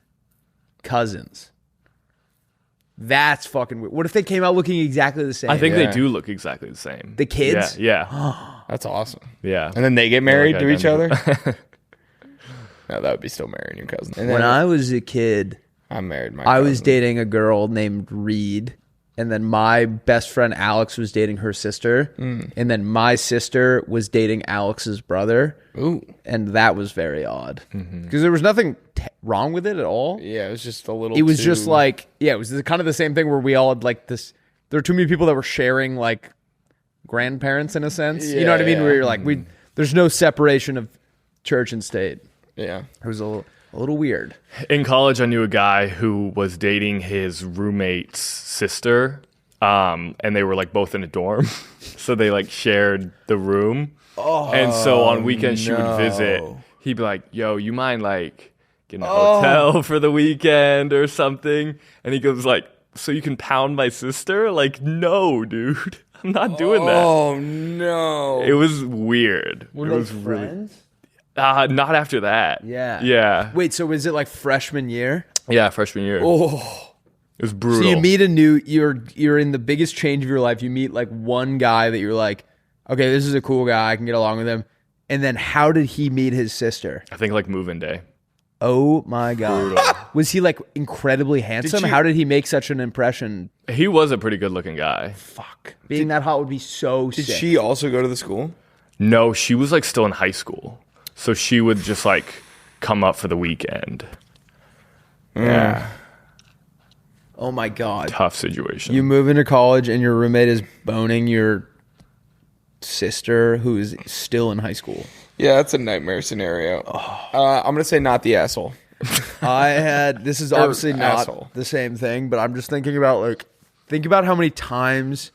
cousins. That's fucking weird. What if they came out looking exactly the same? I think Yeah. they do look exactly the same. The kids? Yeah. That's awesome. Yeah. And then they get married like to each other? identical. No, that would be still marrying your cousin. And When then I was a kid, I'm married my I was cousin. dating a girl named Reed, and then my best friend Alex was dating her sister, and then my sister was dating Alex's brother. Ooh. And that was very odd because there was nothing wrong with it at all. Yeah, it was just a little It was too- just like, it was kind of the same thing where we all had like this. There were too many people that were sharing like grandparents in a sense. You know what I mean? Yeah. Where you're like, there's no separation of church and state. Yeah. It was a little weird. In college, I knew a guy who was dating his roommate's sister, and they were like both in a dorm, so they like shared the room. And so on weekends she would visit. He'd be like, "Yo, you mind like getting a hotel for the weekend or something?" And he goes like, "So you can pound my sister?" Like, no, dude, I'm not doing that. Oh, no. It was weird. It was really not after that. Yeah. Yeah. Wait, so was it like freshman year? Yeah, freshman year. Oh. It was brutal. So you meet you're in the biggest change of your life. You meet like one guy that you're like, okay, this is a cool guy. I can get along with him. And then how did he meet his sister? I think like move-in day. Oh my God. Was he like incredibly handsome? How did he make such an impression? He was a pretty good-looking guy. Fuck. Being that hot would be so Did sick. she also go to the school? No, she was like still in high school. So she would just like come up for the weekend. Yeah. Oh my God. Tough situation. You move into college and your roommate is boning your sister who is still in high school. Yeah, that's a nightmare scenario. I'm going to say not the asshole. This is obviously not asshole. the same thing, but I'm just thinking about think about how many times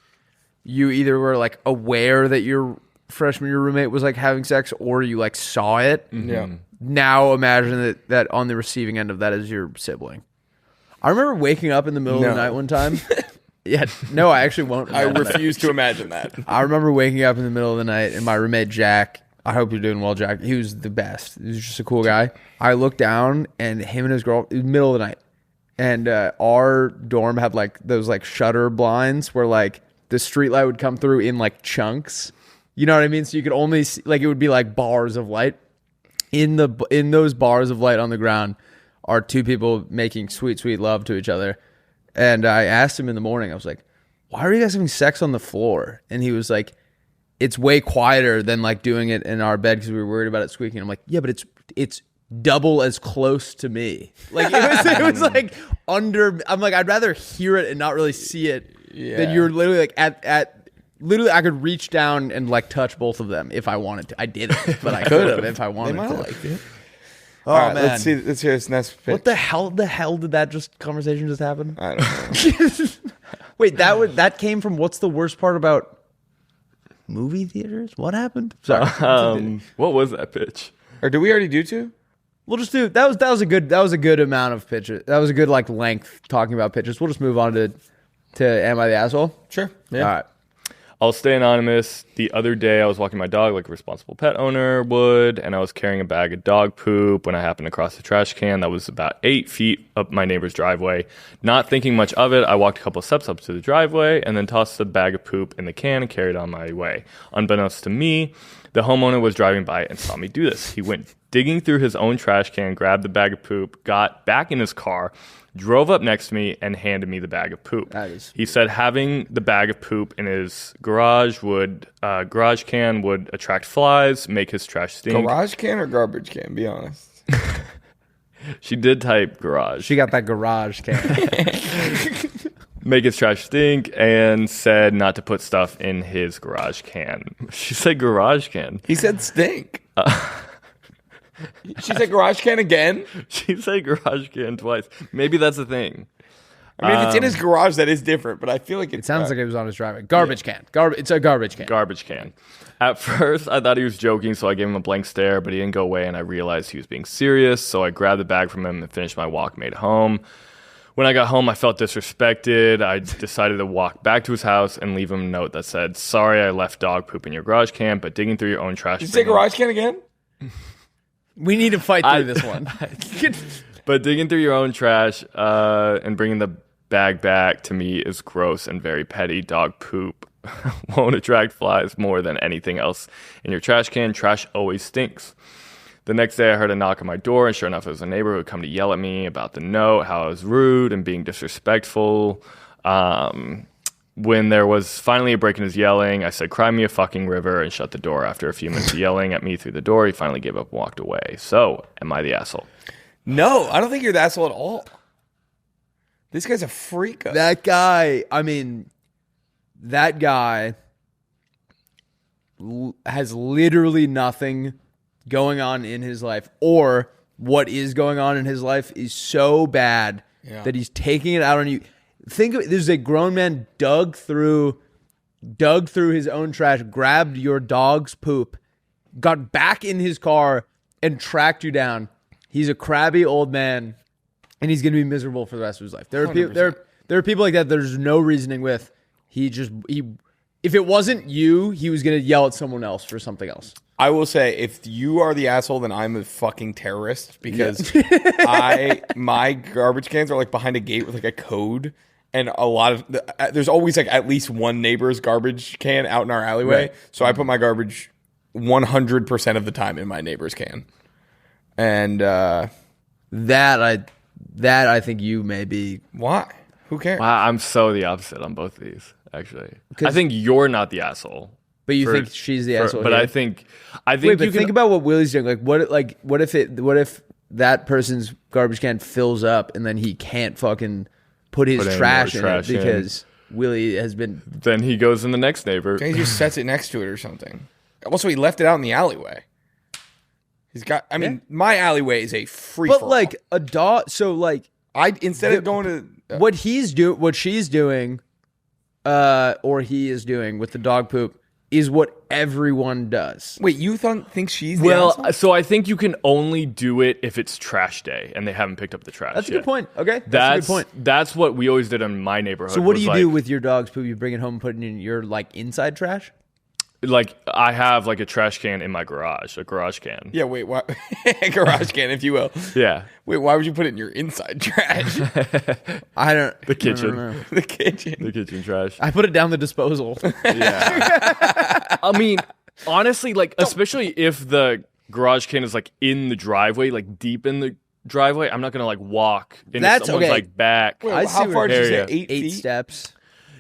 you either were like aware that your freshman year roommate was like having sex or you like saw it. Mm-hmm. Yeah. Now imagine that on the receiving end of that is your sibling. I remember waking up in the middle of the night one time. Yeah, no, I actually won't. I refuse to imagine that. I remember waking up in the middle of the night and my roommate Jack, I hope you're doing well, Jack. He was the best. He was just a cool guy. I looked down and him and his girl, it was middle of the night. And our dorm had like those like shutter blinds where like the street light would come through in like chunks. You know what I mean? So you could only see, like it would be like bars of light. In those bars of light on the ground are two people making sweet, sweet love to each other. And I asked him in the morning, I was like, why are you guys having sex on the floor? And he was like, it's way quieter than like doing it in our bed because we were worried about it squeaking. I'm like, yeah, but it's double as close to me. Like it was like under. I'm like, I'd rather hear it and not really see it than you're literally like at. Literally, I could reach down and like touch both of them if I wanted to. I didn't, but I could have if I wanted to. Like it. Oh All right, man, let's hear this next pitch. What the hell did that conversation just happen? I don't know. Wait, that came from what's the worst part about movie theaters? What happened? Sorry. What was that pitch? Or did we already do two? We'll just do that was a good amount of pitches. That was a good like length talking about pitches. We'll just move on to Am I the Asshole? Sure. Yeah. All right. I'll stay anonymous. The other day, I was walking my dog like a responsible pet owner would, and I was carrying a bag of dog poop when I happened across a trash can that was about 8 feet up my neighbor's driveway. Not thinking much of it, I walked a couple of steps up to the driveway and then tossed the bag of poop in the can and carried on my way. Unbeknownst to me, the homeowner was driving by and saw me do this. He went digging through his own trash can, grabbed the bag of poop, got back in his car, drove up next to me and handed me the bag of poop. He said having the bag of poop in his garage can would attract flies, make his trash stink. Garage can or garbage can? Be honest. She did type garage. She got that garage can. Make his trash stink, and said not to put stuff in his garage can. She said garage can. He said stink. She said garage can again? She said garage can twice. Maybe that's the thing. I mean, if it's in his garage, that is different, but I feel like it sounds like it was on his driveway. Garbage can. It's a garbage can. Garbage can. At first, I thought he was joking, so I gave him a blank stare, but he didn't go away, and I realized he was being serious, so I grabbed the bag from him and finished my walk, made it home. When I got home, I felt disrespected. I decided to walk back to his house and leave him a note that said, sorry, I left dog poop in your garage can, but digging through your own trash. Did you say garage can again? We need to fight through this one. But digging through your own trash and bringing the bag back to me is gross and very petty. Dog poop won't attract flies more than anything else in your trash can. Trash always stinks. The next day I heard a knock on my door, and sure enough, it was a neighbor who had come to yell at me about the note, how I was rude and being disrespectful. When there was finally a break in his yelling, I said, cry me a fucking river, and shut the door. After a few minutes of yelling at me through the door, he finally gave up and walked away. So, am I the asshole? No, I don't think you're the asshole at all. This guy's a freak. That guy has literally nothing going on in his life, or what is going on in his life is so bad that he's taking it out on you. Think of it, there's a grown man dug through his own trash, grabbed your dog's poop, got back in his car and tracked you down. He's a crabby old man, and he's going to be miserable for the rest of his life. There are people like that there's no reasoning with. If it wasn't you, he was going to yell at someone else for something else. I will say, if you are the asshole, then I'm a fucking terrorist, because my garbage cans are like behind a gate with like a code, and there's always like at least one neighbor's garbage can out in our alleyway. Right. So I put my garbage 100% of the time in my neighbor's can, and that I think you may be. Why? Who cares? Wow, I'm so the opposite on both of these. Actually, I think you're not the asshole. But you think she's the asshole? But here? I think. Wait, but think about what Willy's doing. What if that person's garbage can fills up and then he can't fucking put his Put trash in trash it because Willy has been. Then he goes in the next neighbor. He just sets it next to it or something. Also, he left it out in the alleyway. He's got. I mean, my alleyway is a free. But like a dog, so like instead of going to what she's doing, or he is doing with the dog poop is what everyone does. Wait, you think she's the asshole? So I think you can only do it if it's trash day and they haven't picked up the trash. That's a yet. good point. Okay, that's a good point. That's what we always did in my neighborhood. So what do you do with your dog's poop? You bring it home and put it in your like inside trash? Like I have like a trash can in my garage, a garage can. Yeah, wait, what? A garage can, if you will. Yeah. Wait, why would you put it in your inside trash? I don't. The kitchen. No. The kitchen. The kitchen trash. I put it down the disposal. Yeah. I mean, honestly, like especially if the garage can is like in the driveway, like deep in the driveway, I'm not gonna like walk into someone's like back. Wait, how far did you say? 8 steps.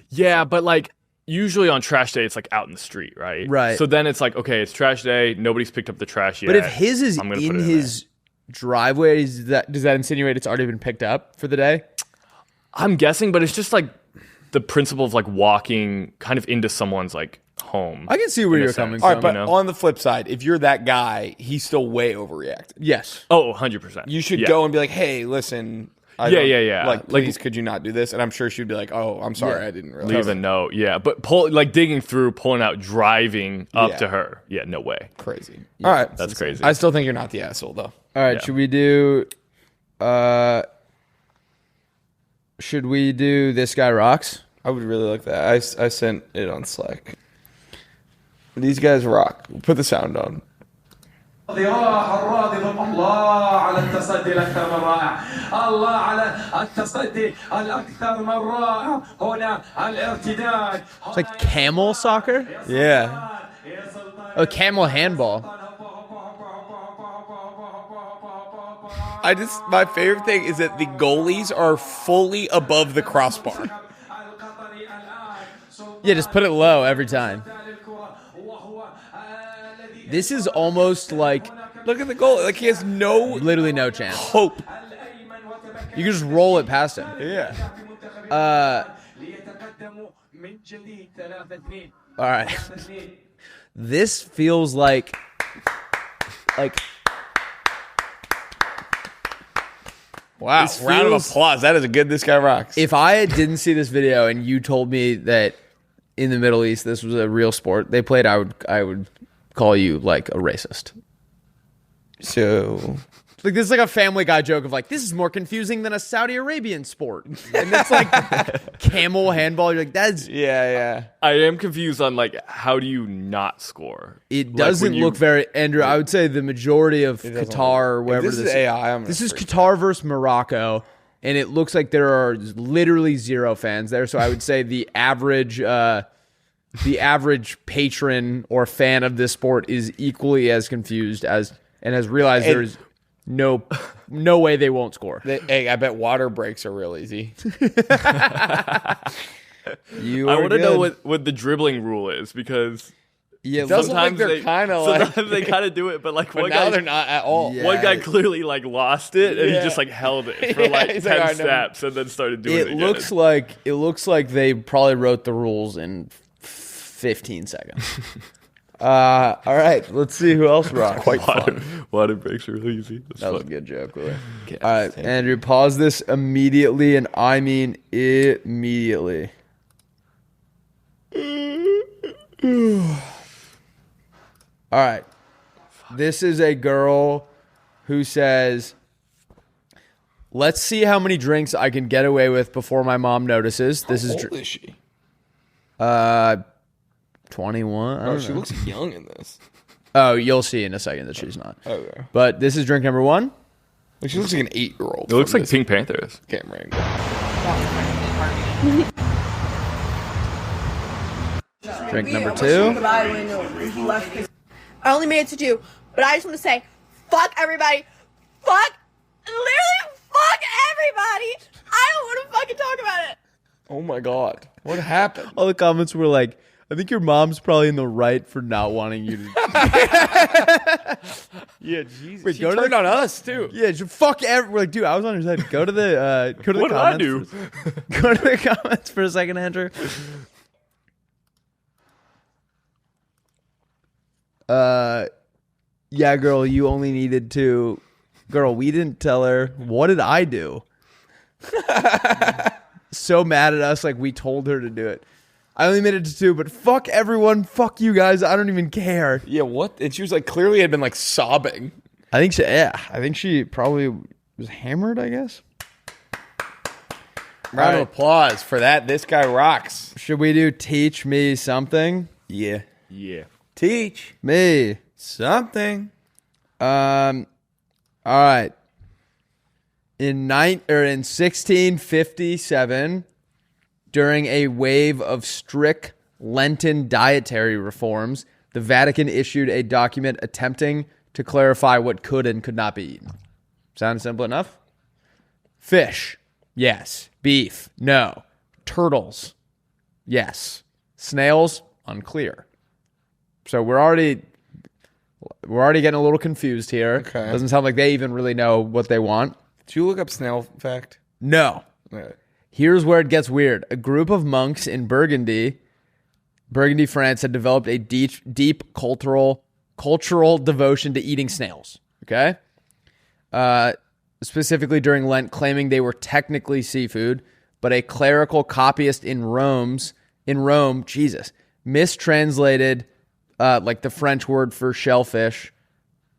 Yeah, but like usually on trash day, it's like out in the street, right? Right. So then it's like, okay, it's trash day. Nobody's picked up the trash yet. But if his is I'm gonna put in it his driveway, does that insinuate it's already been picked up for the day? I'm guessing, but it's just like the principle of like walking kind of into someone's like home. I can see where you're coming All from. right, but you know? on the flip side, if you're that guy, he's still way overreacted. Yes. Oh, 100%. You should go and be like, hey, listen. Yeah. Like, please, could you not do this? And I'm sure she'd be like, oh, I'm sorry, I didn't realize. Leave a note. Yeah, but digging through, pulling out, driving up to her. Yeah, no way. Crazy. All right. That's crazy. I still think you're not the asshole, though. All right, Yeah. should we do This Guy Rocks? I would really like that. I sent it on Slack. These guys rock. Put the sound on. راح الراضي الله على التصدي الأكثر من رائع الله على التصدي الأكثر من رائع هنا الارتداد It's like camel soccer? Yeah. Oh, camel handball. My favorite thing is that the goalies are fully above the crossbar. Yeah, just put it low every time. This is almost like Look at the goal. Like, he has literally no chance. hope. You can just roll it past him. Yeah. All right. This feels like Wow. This Round of feels- applause. That is a good This Guy Rocks. if I didn't see this video and you told me that in the Middle East this was a real sport they played, I would call you like a racist. So, Like this is like a Family Guy joke of like, this is more confusing than a Saudi Arabian sport. And it's like camel handball. You're like, that's yeah. I am confused on like how do you not score? it Like, doesn't when you- look very Andrew, I would say the majority of Qatar or wherever This is AI. This is Qatar versus Morocco, and it looks like there are literally zero fans there. So I would say the average patron or fan of this sport is equally as confused as and has realized there's no way they won't score. Hey, I bet water breaks are real easy. I want to know what the dribbling rule is because Yeah, doesn't sometimes look like they're kinda like- sometimes they kind of do it, but like But one now guy they're not at all. Yeah. one guy clearly like lost it and Yeah. he just like held it for Yeah, like he's 10 like, "All right, steps and then started doing it it again. looks like they probably wrote the rules in 15 seconds. All right, let's see who else rocks. Quite fun. Water breaks are really easy. That's That was a fun. good joke, Willy. All right, Andrew, pause this immediately, and I mean immediately. All right. This is a girl who says, let's see how many drinks I can get away with before my mom notices. This How is old is she? 21. I Oh, don't she know. looks young in this. Oh, you'll see in a second that she's not. Okay. But this is drink number one. Like, she looks like an 8-year-old. It looks from like this Pink Panthers. camera angle. Drink number two. I only made it to 2, but I just want to say, fuck everybody. Literally fuck everybody. I don't want to fucking talk about it. Oh my god. What happened? All the comments were like, I think your mom's probably in the right for not wanting you to. Yeah, Jesus. Wait, She go to turned on us too. Yeah, just fuck every. Like, dude, I was on his head. Go to the What did I comments. do? Go to the comments for a second, Andrew. Yeah, girl, you only needed to. Girl, we didn't tell her. What did I do? So mad at us, like we told her to do it. I only made it to 2, but fuck everyone. Fuck you guys. I don't even care. Yeah, what? And she was like, clearly had been like sobbing. I think she probably was hammered, I guess. Round of applause for that. This guy rocks. Should we do teach me something? Yeah. Yeah. Teach Me. something. All right. In 1657, during a wave of strict Lenten dietary reforms, the Vatican issued a document attempting to clarify what could and could not be eaten. Sound simple enough? Fish, yes. Beef, no. Turtles, yes. Snails, unclear. So we're already getting a little confused here. Okay. Doesn't sound like they even really know what they want. Did you look up snail fact? No. Right. Here's where it gets weird. A group of monks in Burgundy, France, had developed a deep cultural devotion to eating snails. Okay? Specifically during Lent, claiming they were technically seafood, but a clerical copyist in Rome, mistranslated like the French word for shellfish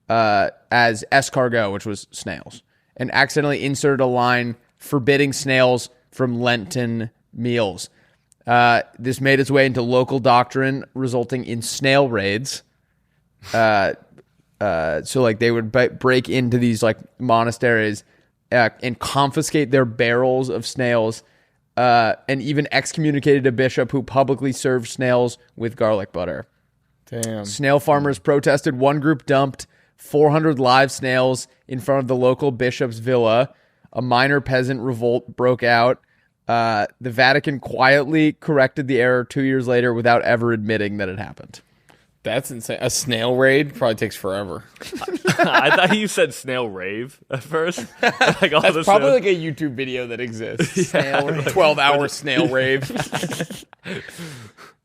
as escargot, which was snails, and accidentally inserted a line forbidding snails from Lenten meals. This made its way into local doctrine, resulting in snail raids. So like they would break into these like monasteries and confiscate their barrels of snails, and even excommunicated a bishop who publicly served snails with garlic butter. Damn. Snail farmers protested. One group dumped 400 live snails in front of the local bishop's villa. A minor peasant revolt broke out. The Vatican quietly corrected the error 2 years later without ever admitting that it happened. That's insane. A snail raid probably takes forever. I thought you said snail rave at first. Like all That's the probably snails. like a YouTube video that exists. Snail rave. 12-hour snail rave. Did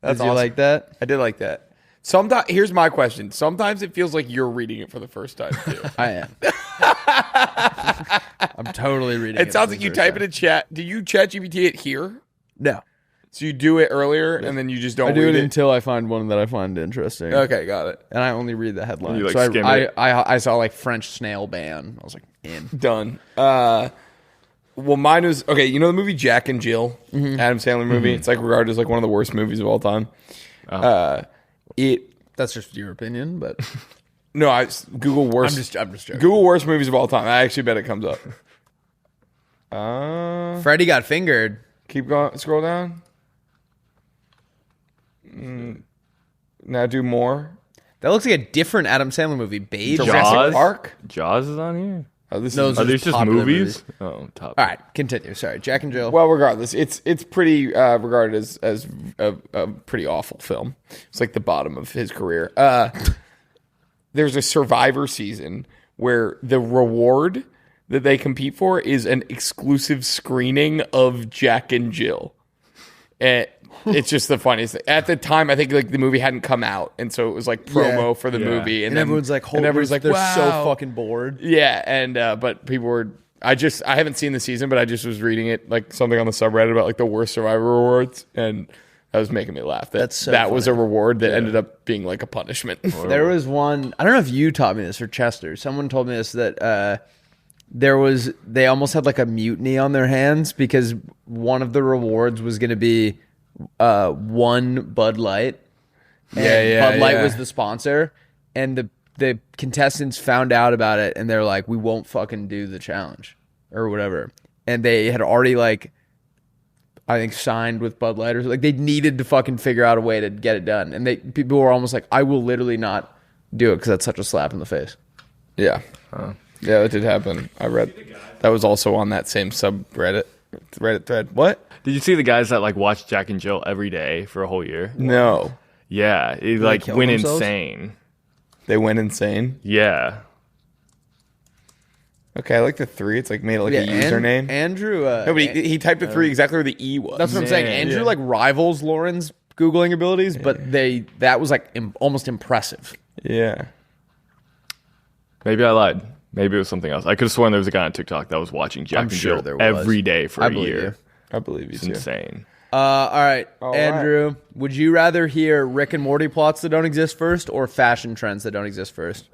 That's you like that? I did like that. Sometimes, here's my question. Sometimes it feels like you're reading it for the first time too. I am. I'm totally reading it. It sounds like you type it in chat. Do you chat GPT it here? No. So you do it earlier and then you just don't I do read it it? until I find one that I find interesting. Okay, got it. And I only read the headline. You, like, so skim I it. I saw like French snail ban. I was like, in. Done. Well, mine was okay. You know the movie Jack and Jill, Adam Sandler movie. It's like regarded as like one of the worst movies of all time. That's just your opinion, but No, I Google worst. I'm just joking. Google worst movies of all time. I actually bet it comes up. Freddie got fingered. Keep going. Scroll down. Now do more. That looks like a different Adam Sandler movie. Babe. Jaws? Jurassic Park. Jaws is on here. Oh, this No, is. Are these just popular movies? Oh, top. All right, continue. Sorry, Jack and Jill. Well, regardless, it's pretty regarded as a pretty awful film. It's like the bottom of his career. There's a Survivor season where the reward that they compete for is an exclusive screening of Jack and Jill. And it's just the funniest thing. At the time, I think like the movie hadn't come out, and so it was like promo for the movie, and everyone's like, and everyone's like, they're wow. so fucking bored. Yeah, and but people were. I haven't seen the season, but I just was reading it like something on the subreddit about like the worst Survivor rewards, and that was making me laugh. That's so that was a funny. reward that ended up being like a punishment. There was one. I don't know if you taught me this or Chester. Someone told me this that they almost had like a mutiny on their hands because one of the rewards was going to be one Bud Light. And Bud Light was the sponsor, and the contestants found out about it, and they're like, we won't fucking do the challenge or whatever. And they had already like, I think, signed with Bud Light, or like they needed to fucking figure out a way to get it done. And people were almost like, I will literally not do it because that's such a slap in the face. Yeah, yeah, that did happen. I read that was also on that same subreddit. Reddit thread. What? Did you see the guys that like watch Jack and Jill every day for a whole year? No. Yeah, it like kill went themselves? insane. They went insane. Yeah. Okay, I like the 3. It's like made it like a username. Andrew. No, but he typed the 3 exactly where the E was. That's what I'm saying. Andrew like rivals Lauren's Googling abilities, but that was like almost impressive. Yeah. Maybe I lied. Maybe it was something else. I could have sworn there was a guy on TikTok that was watching Jack I'm and sure Jill there was. every day for I a believe year. you. I believe you It's too. insane. All right, Andrew, would you rather hear Rick and Morty plots that don't exist first or fashion trends that don't exist first?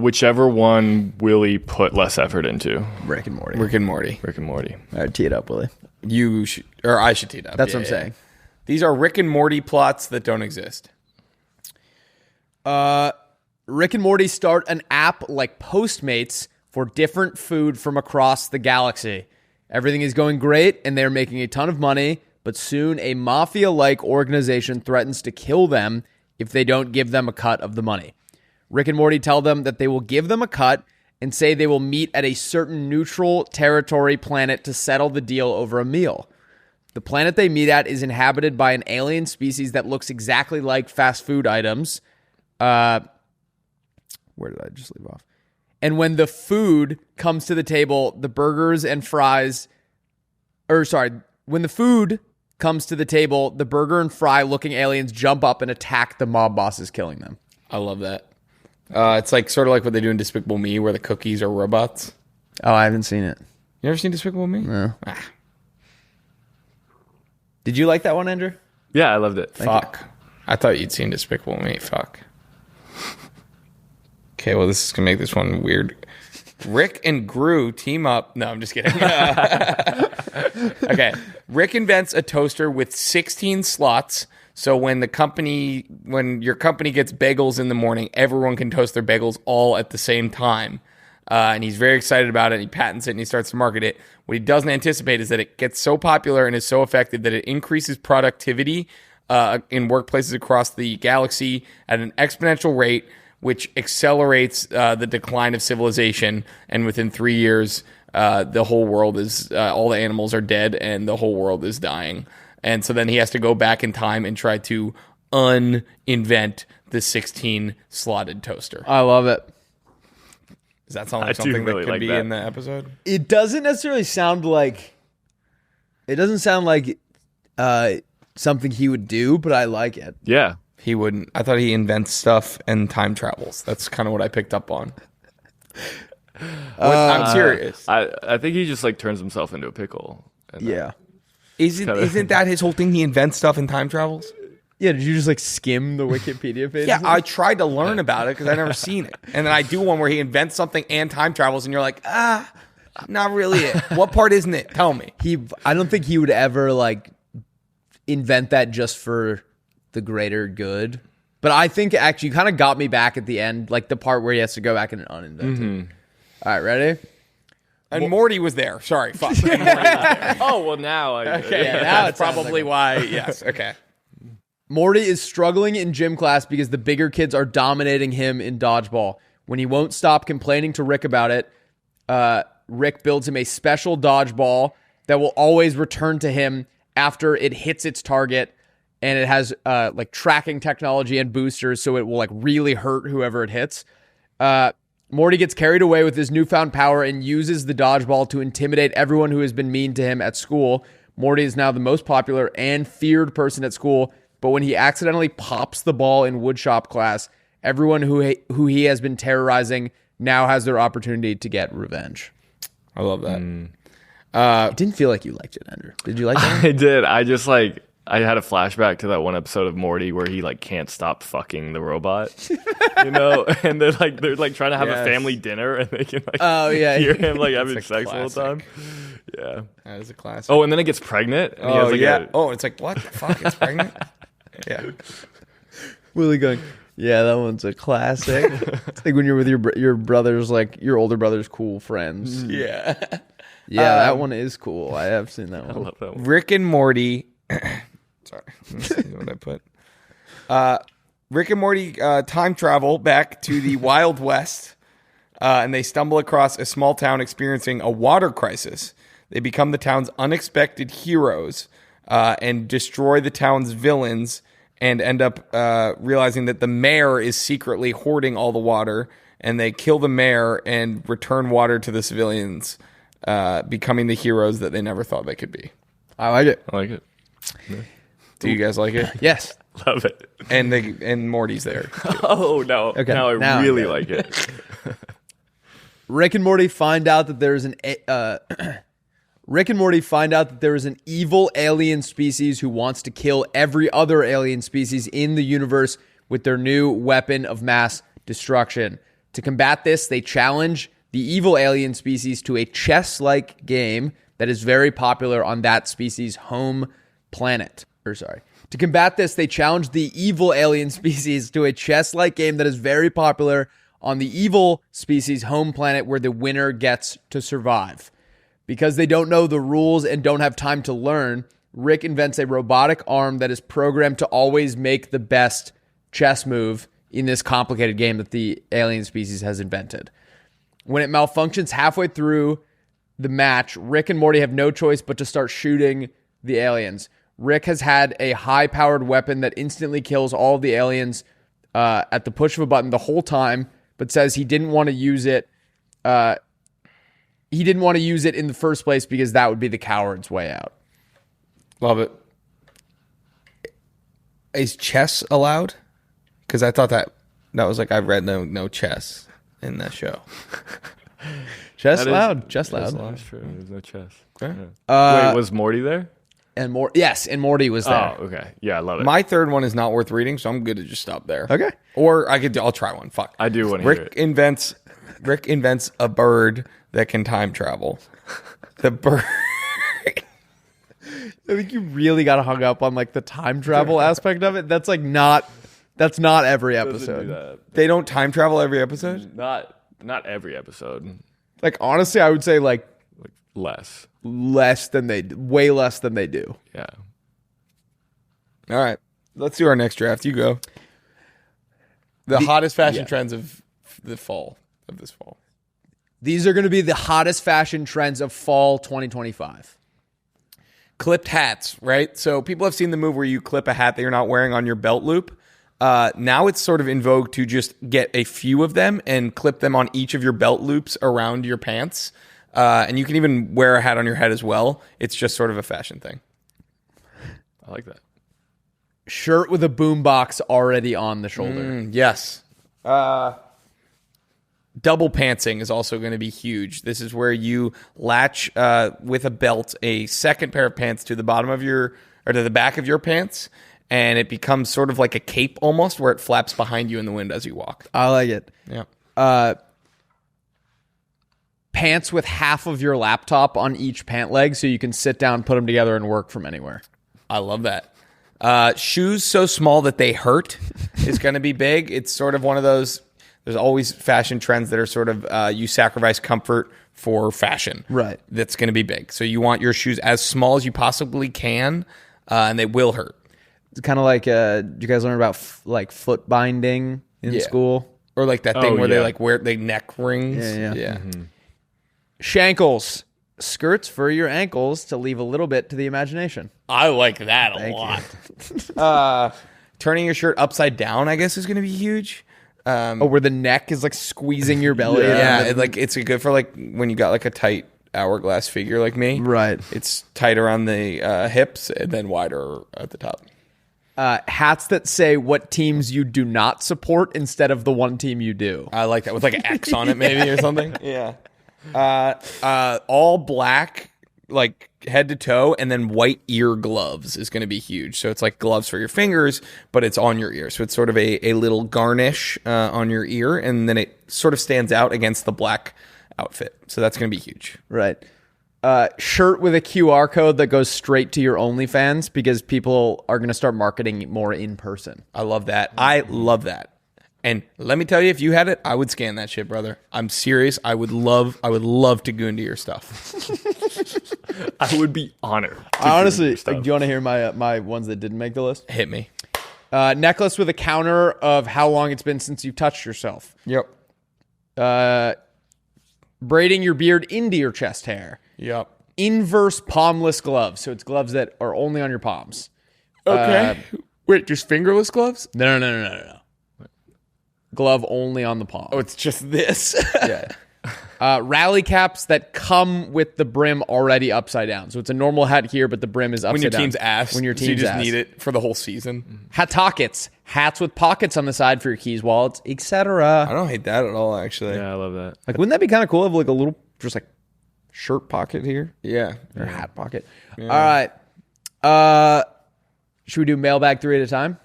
Whichever one Willy put less effort into. Rick and Morty. Rick and Morty. Rick and Morty. All right, tee it up, Willie. You should, or I should tee it up. That's what I'm saying. These are Rick and Morty plots that don't exist. Rick and Morty start an app like Postmates for different food from across the galaxy. Everything is going great, and they're making a ton of money, but soon a mafia-like organization threatens to kill them if they don't give them a cut of the money. Rick and Morty tell them that they will give them a cut and say they will meet at a certain neutral territory planet to settle the deal over a meal. The planet they meet at is inhabited by an alien species that looks exactly like fast food items. Where did I just leave off? And when the food comes to the table, the burgers and fries, when the food comes to the table, the burger and fry looking aliens jump up and attack the mob bosses, killing them. I love that. It's like sort of like what they do in Despicable Me, where the cookies are robots. Oh, I haven't seen it. You ever seen Despicable Me? No. Did you like that one, Andrew? Yeah, I loved it. Fuck. I thought you'd seen Despicable Me. Fuck. Okay, well, this is going to make this one weird. Rick and Gru team up. No, I'm just kidding. Okay. Rick invents a toaster with 16 slots. So when your company gets bagels in the morning, everyone can toast their bagels all at the same time. And he's very excited about it. He patents it and he starts to market it. What he doesn't anticipate is that it gets so popular and is so effective that it increases productivity in workplaces across the galaxy at an exponential rate, which accelerates the decline of civilization. And within 3 years, the whole world is, all the animals are dead and the whole world is dying. And so then he has to go back in time and try to uninvent the 16 slotted toaster. I love it. Does that sound like I do something really that could like be that. in the episode? It doesn't necessarily sound like... It doesn't sound like something he would do, but I like it. Yeah. He wouldn't. I thought he invents stuff and time travels. That's kind of what I picked up on. I'm serious. I think he just like turns himself into a pickle. And Yeah. Isn't that his whole thing? He invents stuff and time travels? Yeah, did you just like skim the Wikipedia page? Yeah, I tried to learn about it because I've never seen it. And then I do one where he invents something and time travels, and you're like, not really it. What part isn't it? Tell me. I don't think he would ever like invent that just for the greater good. But I think actually you kind of got me back at the end, like the part where he has to go back and uninvent it. All right, ready? And Morty was there. Sorry. Fuck. And Morty was there. Oh, well, now. Okay, Yeah, now that's it sounds probably why. Yes. Okay. Morty is struggling in gym class because the bigger kids are dominating him in dodgeball. When he won't stop complaining to Rick about it, Rick builds him a special dodgeball that will always return to him after it hits its target, and it has like tracking technology and boosters, so it will like really hurt whoever it hits. Morty gets carried away with his newfound power and uses the dodgeball to intimidate everyone who has been mean to him at school. Morty is now the most popular and feared person at school, but when he accidentally pops the ball in woodshop class, everyone who he has been terrorizing now has their opportunity to get revenge. I love that. It didn't feel like you liked it, Andrew. Did you like that? I did. I just like, I had a flashback to that one episode of Morty where he like can't stop fucking the robot, you know, and they're like trying to have a family dinner and they can like hear him like having sex all the time. Yeah, that is a classic. Oh, and then it gets pregnant. And he has, like, It's like, what the fuck? It's pregnant? Yeah. Willie going, yeah, that one's a classic. It's like when you're with your brother's, like your older brother's cool friends. Yeah. Yeah, that one is cool. I have seen that one. I love that one. Rick and Morty. Sorry. Let's see what I put. Rick and Morty time travel back to the Wild West, and they stumble across a small town experiencing a water crisis. They become the town's unexpected heroes and destroy the town's villains, and end up realizing that the mayor is secretly hoarding all the water, and they kill the mayor and return water to the civilians, becoming the heroes that they never thought they could be. I like it. I like it. Do you guys like it? Yes. Love it. And Morty's there. Oh, no. Okay, Now now I I really get like it. Rick and Morty find out that there is an evil alien species who wants to kill every other alien species in the universe with their new weapon of mass destruction. To combat this, they challenge the evil alien species to a chess-like game that is very popular on that species' home planet. To combat this, they challenge the evil alien species to a chess-like game that is very popular on the evil species' home planet, where the winner gets to survive. Because they don't know the rules and don't have time to learn, Rick invents a robotic arm that is programmed to always make the best chess move in this complicated game that the alien species has invented. When it malfunctions halfway through the match, Rick and Morty have no choice but to start shooting the aliens. Rick has had a high-powered weapon that instantly kills all of the aliens at the push of a button the whole time, but says he didn't want to use it. He didn't want to use it in the first place because that would be the coward's way out. Love it. Is chess allowed? Because I thought that was like, I read no chess in that show. Chess loud. Chess loud. That's true. There's no chess. Okay. Yeah. Wait, was Morty there? And Morty was there. Oh, okay. Yeah, I love it. My third one is not worth reading, so I'm good to just stop there. Okay. Or I'll try one. Fuck. I do want to hear it. Rick invents a bird that can time travel. The bird. I think you really got hung up on like the time travel aspect of it. That's like not every episode. Do that. They don't time travel every episode? Not every episode. Like honestly, I would say like Less. way less than they do. Yeah. All right. Let's do our next draft. You go. The hottest fashion trends of this fall. These are going to be the hottest fashion trends of fall 2025. Clipped hats, right? So people have seen the move where you clip a hat that you're not wearing on your belt loop. Now it's sort of in vogue to just get a few of them and clip them on each of your belt loops around your pants. And you can even wear a hat on your head as well. It's just sort of a fashion thing. I like that. Shirt with a boombox already on the shoulder. Yes. Double pantsing is also going to be huge. This is where you latch with a belt a second pair of pants to the bottom of to the back of your pants, and it becomes sort of like a cape almost, where it flaps behind you in the wind as you walk. I like it. Yeah. Pants with half of your laptop on each pant leg so you can sit down, put them together, and work from anywhere. I love that. Shoes so small that they hurt is going to be big. It's sort of one of those, there's always fashion trends that are sort of you sacrifice comfort for fashion. Right. That's going to be big. So you want your shoes as small as you possibly can, and they will hurt. It's kind of like, did you guys learn about like foot binding in school? Or like that thing where they like wear neck rings. Yeah. Mm-hmm. Shankles. Skirts for your ankles to leave a little bit to the imagination. I like that a lot. Turning your shirt upside down, I guess, is going to be huge. Where the neck is like squeezing your belly. Yeah, it's good for like when you got like a tight hourglass figure like me. Right. It's tight around the hips and then wider at the top. Hats that say what teams you do not support instead of the one team you do. I like that with like an X on it maybe or something. Yeah. All black, like head to toe, and then white ear gloves is going to be huge. So it's like gloves for your fingers, but it's on your ear. So it's sort of a little garnish on your ear, and then it sort of stands out against the black outfit. So that's going to be huge. Right. Shirt with a QR code that goes straight to your OnlyFans because people are going to start marketing more in person. I love that. I love that. And let me tell you, if you had it, I would scan that shit, brother. I'm serious. I would love to go into your stuff. I would be honored. Honestly, do you want to hear my ones that didn't make the list? Hit me. Necklace with a counter of how long it's been since you've touched yourself. Yep. Braiding your beard into your chest hair. Yep. inverse palmless gloves. So it's gloves that are only on your palms. Okay. Wait, just fingerless gloves? No. Glove only on the palm. Oh, it's just this. Yeah. Rally caps that come with the brim already upside down. So it's a normal hat here, but the brim is upside When your down. team's ass. When your so you team's just ass. need it for the whole season. Hatockets. Hats with pockets on the side for your keys, wallets, etc. I don't hate that at all, actually. Yeah, I love that. Like, wouldn't that be kind of cool? Have like a little, just like shirt pocket here Yeah. or hat pocket. All right. Should we do mailbag 3 at a time?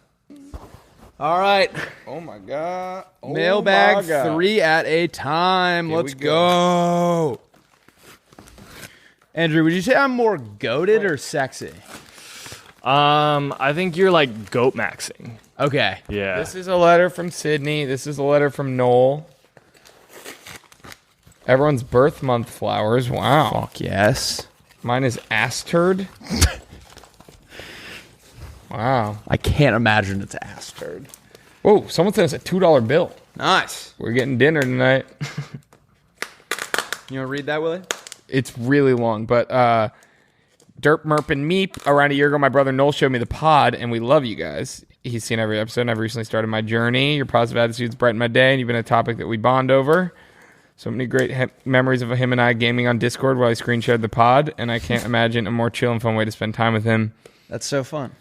All right. Oh my god. Oh Mailbag my God. 3 at a time. Here Let's we go. Andrew, would you say I'm more goated or sexy? I think you're like goat maxing. Okay. Yeah. This is a letter from Sydney. This is a letter from Noel. Everyone's birth month flowers. Wow. Fuck yes. Mine is ass turd. Wow. I can't imagine it's ass turd. Whoa, someone sent us a $2 bill. Nice. We're getting dinner tonight. You want to read that, Willie? It's really long, but Derp, Merp, and Meep. Around a year ago, my brother Noel showed me the pod, and we love you guys. He's seen every episode, and I've recently started my journey. Your positive attitudes brighten my day, and you've been a topic that we bond over. So many great memories of him and I gaming on Discord while he screen shared the pod, and I can't imagine a more chill and fun way to spend time with him. That's so fun.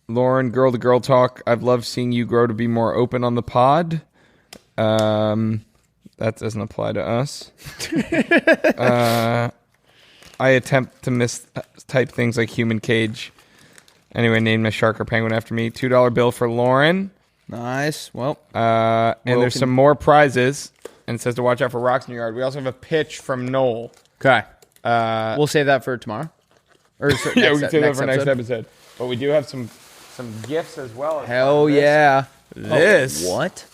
Lauren, girl to girl talk. I've loved seeing you grow to be more open on the pod. That doesn't apply to us. I attempt to mistype things like human cage. Anyway, named a shark or penguin after me. $2 bill for Lauren. Nice. Well, And there's some more prizes. And it says to watch out for rocks in your yard. We also have a pitch from Noel. okay. We'll save that for tomorrow. Or Yeah, we can save that for next episode. But we do have some gifts as well. Hell yeah. This. Oh, what?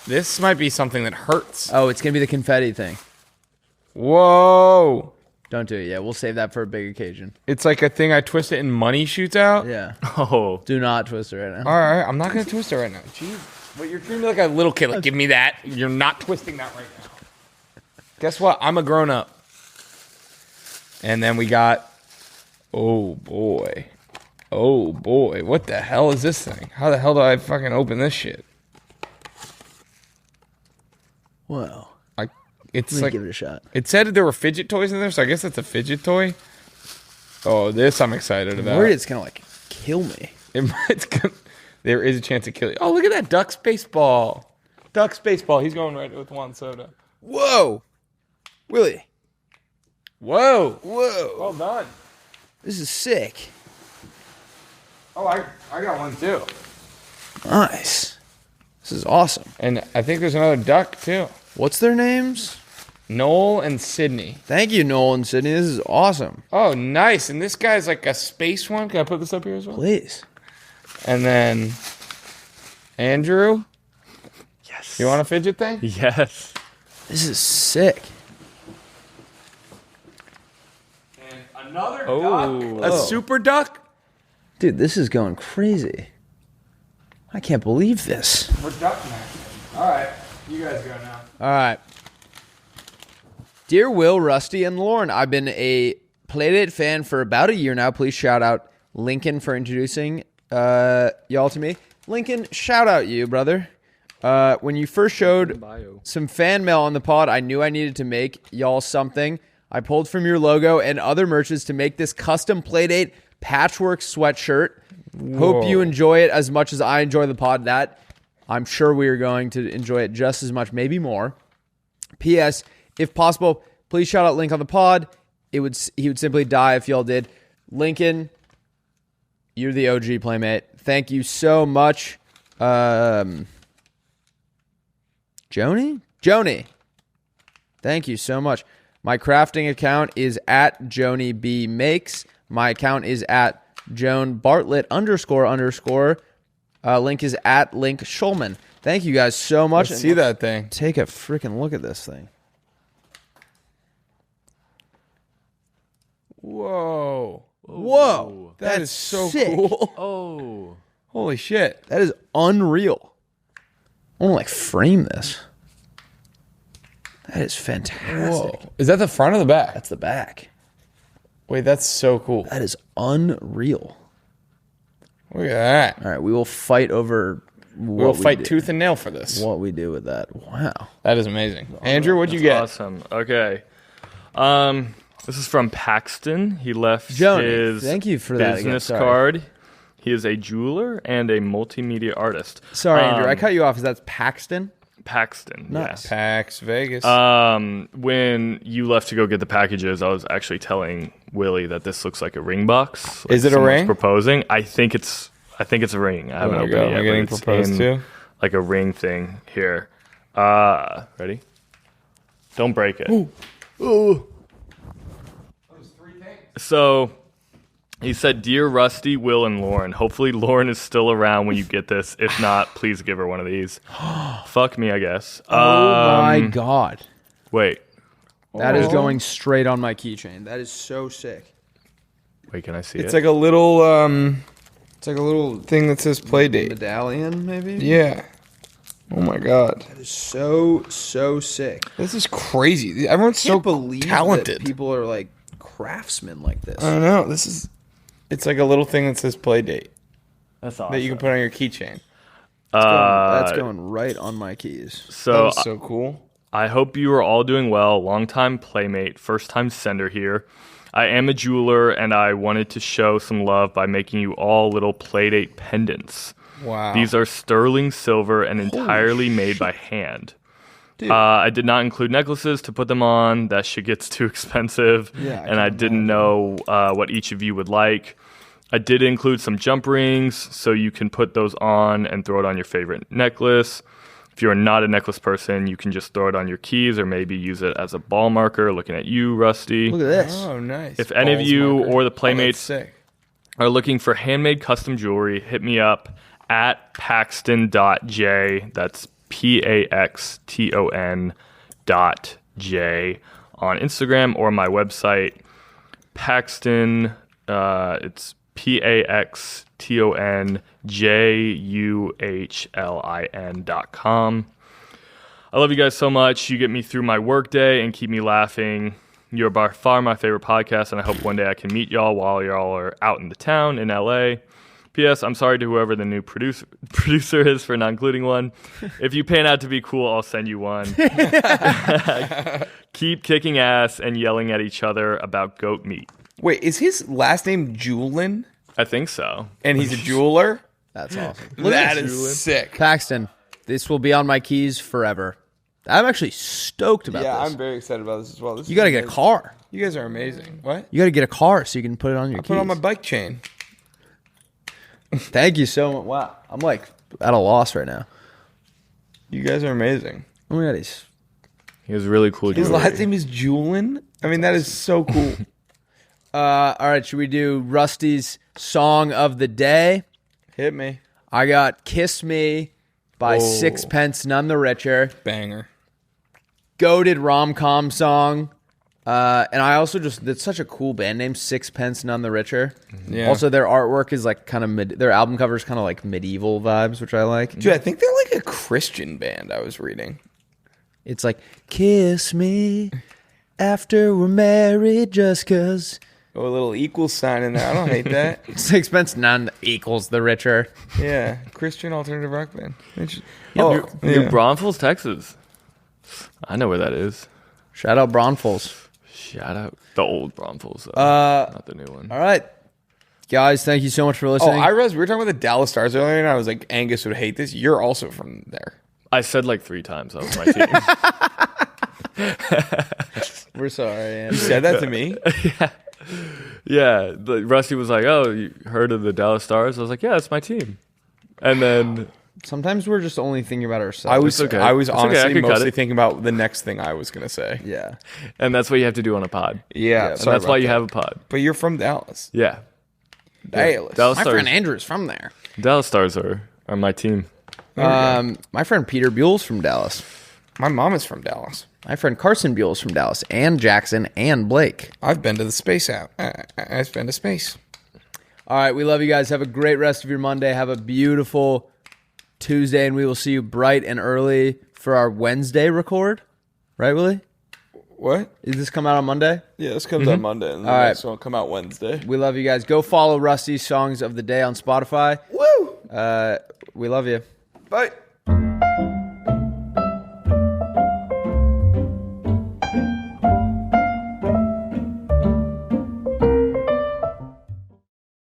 This might be something that hurts. Oh, it's going to be the confetti thing. Whoa. Don't do it yet. We'll save that for a big occasion. It's like a thing I twist it and money shoots out. Yeah. Oh. Do not twist it right now. All right, I'm not going to twist it right now. Jeez. But you're treating me like a little kid. Like, give me that. You're not twisting that right now. Guess what? I'm a grown-up. And then we got... Oh, boy. Oh, boy. What the hell is this thing? How the hell do I fucking open this shit? Whoa. It's Let me like... give it a shot. It said there were fidget toys in there, so I guess it's a fidget toy. Oh, this I'm excited I'm about. worried it's going to, like, kill me. There is a chance to kill you. Oh, look at that Ducks baseball. Ducks baseball. He's going right with Juan Soda. Whoa. Willie. Whoa. Whoa. Well done. This is sick. Oh, I got one too. Nice. This is awesome. And I think there's another duck too. What's their names? Noel and Sydney. Thank you, Noel and Sydney. This is awesome. Oh, nice. And this guy's like a space one. Can I put this up here as well? Please. And then Andrew. Yes. You want a fidget thing? Yes. This is sick. And another Oh. duck. A super duck. Dude, this is going crazy. I can't believe this. We're duck next. All right. You guys go now. All right. Dear Will, Rusty, and Lauren, I've been a Playdate fan for about a year now. Please shout out Lincoln for introducing y'all to me. Lincoln, shout out you, brother. When you first showed some fan mail on the pod, I knew I needed to make y'all something. I pulled from your logo and other merches to make this custom Playdate patchwork sweatshirt. Hope you enjoy it as much as I enjoy the pod. That I'm sure we are going to enjoy it just as much, maybe more. P.S. If possible, please shout out Link on the pod. He would simply die if y'all did. Lincoln, you're the OG Playmate. Thank you so much. Joni? Thank you so much. My crafting account is at Joni B Makes. My account is at Joan Bartlett __. Link is at Link Schulman. Thank you guys so much. Let's see that thing. Take a freaking look at this thing. Whoa. Whoa. That is so sick. cool. Oh. Holy shit. That is unreal. I want to like frame this. That is fantastic. Whoa. Is that the front or the back? That's the back. Wait, that's so cool. That is unreal. Look at that. All right, we will fight over. We'll fight tooth and nail for this. What we do with that? Wow, that is amazing. Andrew, what'd you get? Awesome. Okay. This is from Paxton. He left Joni, his thank you for that business again. card. He is a jeweler and a multimedia artist. Sorry, Andrew, I cut you off. Is that Paxton? Paxton. Nice. Yes. Pax Vegas. When you left to go get the packages, I was actually telling Willy that this looks like a ring box. Like is it a someone's ring? Proposing. I think it's a ring. I haven't opened it yet. Am I getting but it's proposed in, to? like a ring thing here. Ready? Don't break it. Ooh. So he said, "Dear Rusty, Will, and Lauren, hopefully Lauren is still around when you get this. If not, please give her one of these." Fuck me, I guess. Oh my god, Wait. that is going straight on my keychain. That is so sick. Wait, can I see It's it? like a little thing that says Playdate. Medallion, maybe. Yeah. Oh my god. That is so sick. This is crazy. Everyone's so Can't believe talented. that people are like craftsmen like this. I don't know. It's like a little thing that says Playdate That's awesome. that you can put on your keychain. That's going right on my keys. So That's so cool. I hope you are all doing well. Longtime Playmate, first time sender here. I am a jeweler, and I wanted to show some love by making you all little Playdate pendants. Wow. These are sterling silver and entirely made by hand. I did not include necklaces to put them on. That shit gets too expensive. Yeah, and I didn't know what each of you would like. I did include some jump rings, so you can put those on and throw it on your favorite necklace. If you're not a necklace person, you can just throw it on your keys or maybe use it as a ball marker. Looking at you, Rusty. Look at this. Oh, nice. If any of Balls you marker. or the Oh, Playmates that's sick. are looking for handmade custom jewelry, hit me up at paxton.j. That's PAXTON.J on Instagram or my website, Paxton. It's PAXTONJUHLIN.com. I love you guys so much. You get me through my workday and keep me laughing. You're by far my favorite podcast, and I hope one day I can meet y'all while y'all are out in the town in LA. P.S. I'm sorry to whoever the new producer is for not including one. If you pan out to be cool, I'll send you one. Keep kicking ass and yelling at each other about goat meat. Wait, is his last name Julin? I think so. And he's a jeweler? That's awesome. That is sick. Paxton, this will be on my keys forever. I'm actually stoked about Yeah, this. I'm very excited about this as well. You got to get a car. You guys are amazing. What? You got to get a car so you can put it on your I keys. put it on my bike chain. Thank you so much. Wow. I'm like at a loss right now. You guys are amazing. Oh my God, he's... He has really cool His jewelry. last name is Julin? I mean, that is so cool. all right, should we do Rusty's song of the day? Hit me. I got Kiss Me by Sixpence None the Richer. Banger. Goated rom-com song. And I also just, it's such a cool band name, Sixpence None the Richer. Yeah. Also, their artwork is like kind of, their album cover is kind of like medieval vibes, which I like. Dude, I think they're like a Christian band I was reading. It's like, kiss me after we're married just cause. Oh, a little equal sign in there. I don't hate that. Sixpence None equals the Richer. Yeah. Christian alternative rock band. New Braunfels, Texas. I know where that is. Shout out Braunfels. Shout out the old Braunfels, though. Not the new one. All right. Guys, thank you so much for Oh, listening. I realized we were talking about the Dallas Stars earlier, and I was like, Angus would hate this. You're also from there. I said like 3 times that was my team. We're sorry, Andy. You said that to me? Yeah, Rusty was like, "Oh, you heard of the Dallas Stars?" I was like, "Yeah, it's my team." And then Sometimes we're just only thinking about ourselves. I was okay. I was It's okay, I honestly can cut mostly it. thinking about the next thing I was going to say. Yeah. and that's what you have to do on a pod. Yeah. And sorry that's why about you that. have a pod. But you're from Dallas. Yeah, Dallas. Dallas My Stars. friend Andrew's from there. Dallas Stars are my team. My friend Peter Buell's from Dallas. My mom is from Dallas. My friend Carson Buell's from Dallas. And Jackson and Blake. I've been to the space out. I've been to space. All right, we love you guys. Have a great rest of your Monday. Have a beautiful Tuesday, and we will see you bright and early for our Wednesday record, Right, Willy? What? Does this come out on Monday? Yeah, this comes out Monday, and the All next one will come out Wednesday. We love you guys. Go follow Rusty's Songs of the Day on Spotify. Woo! We love you. Bye.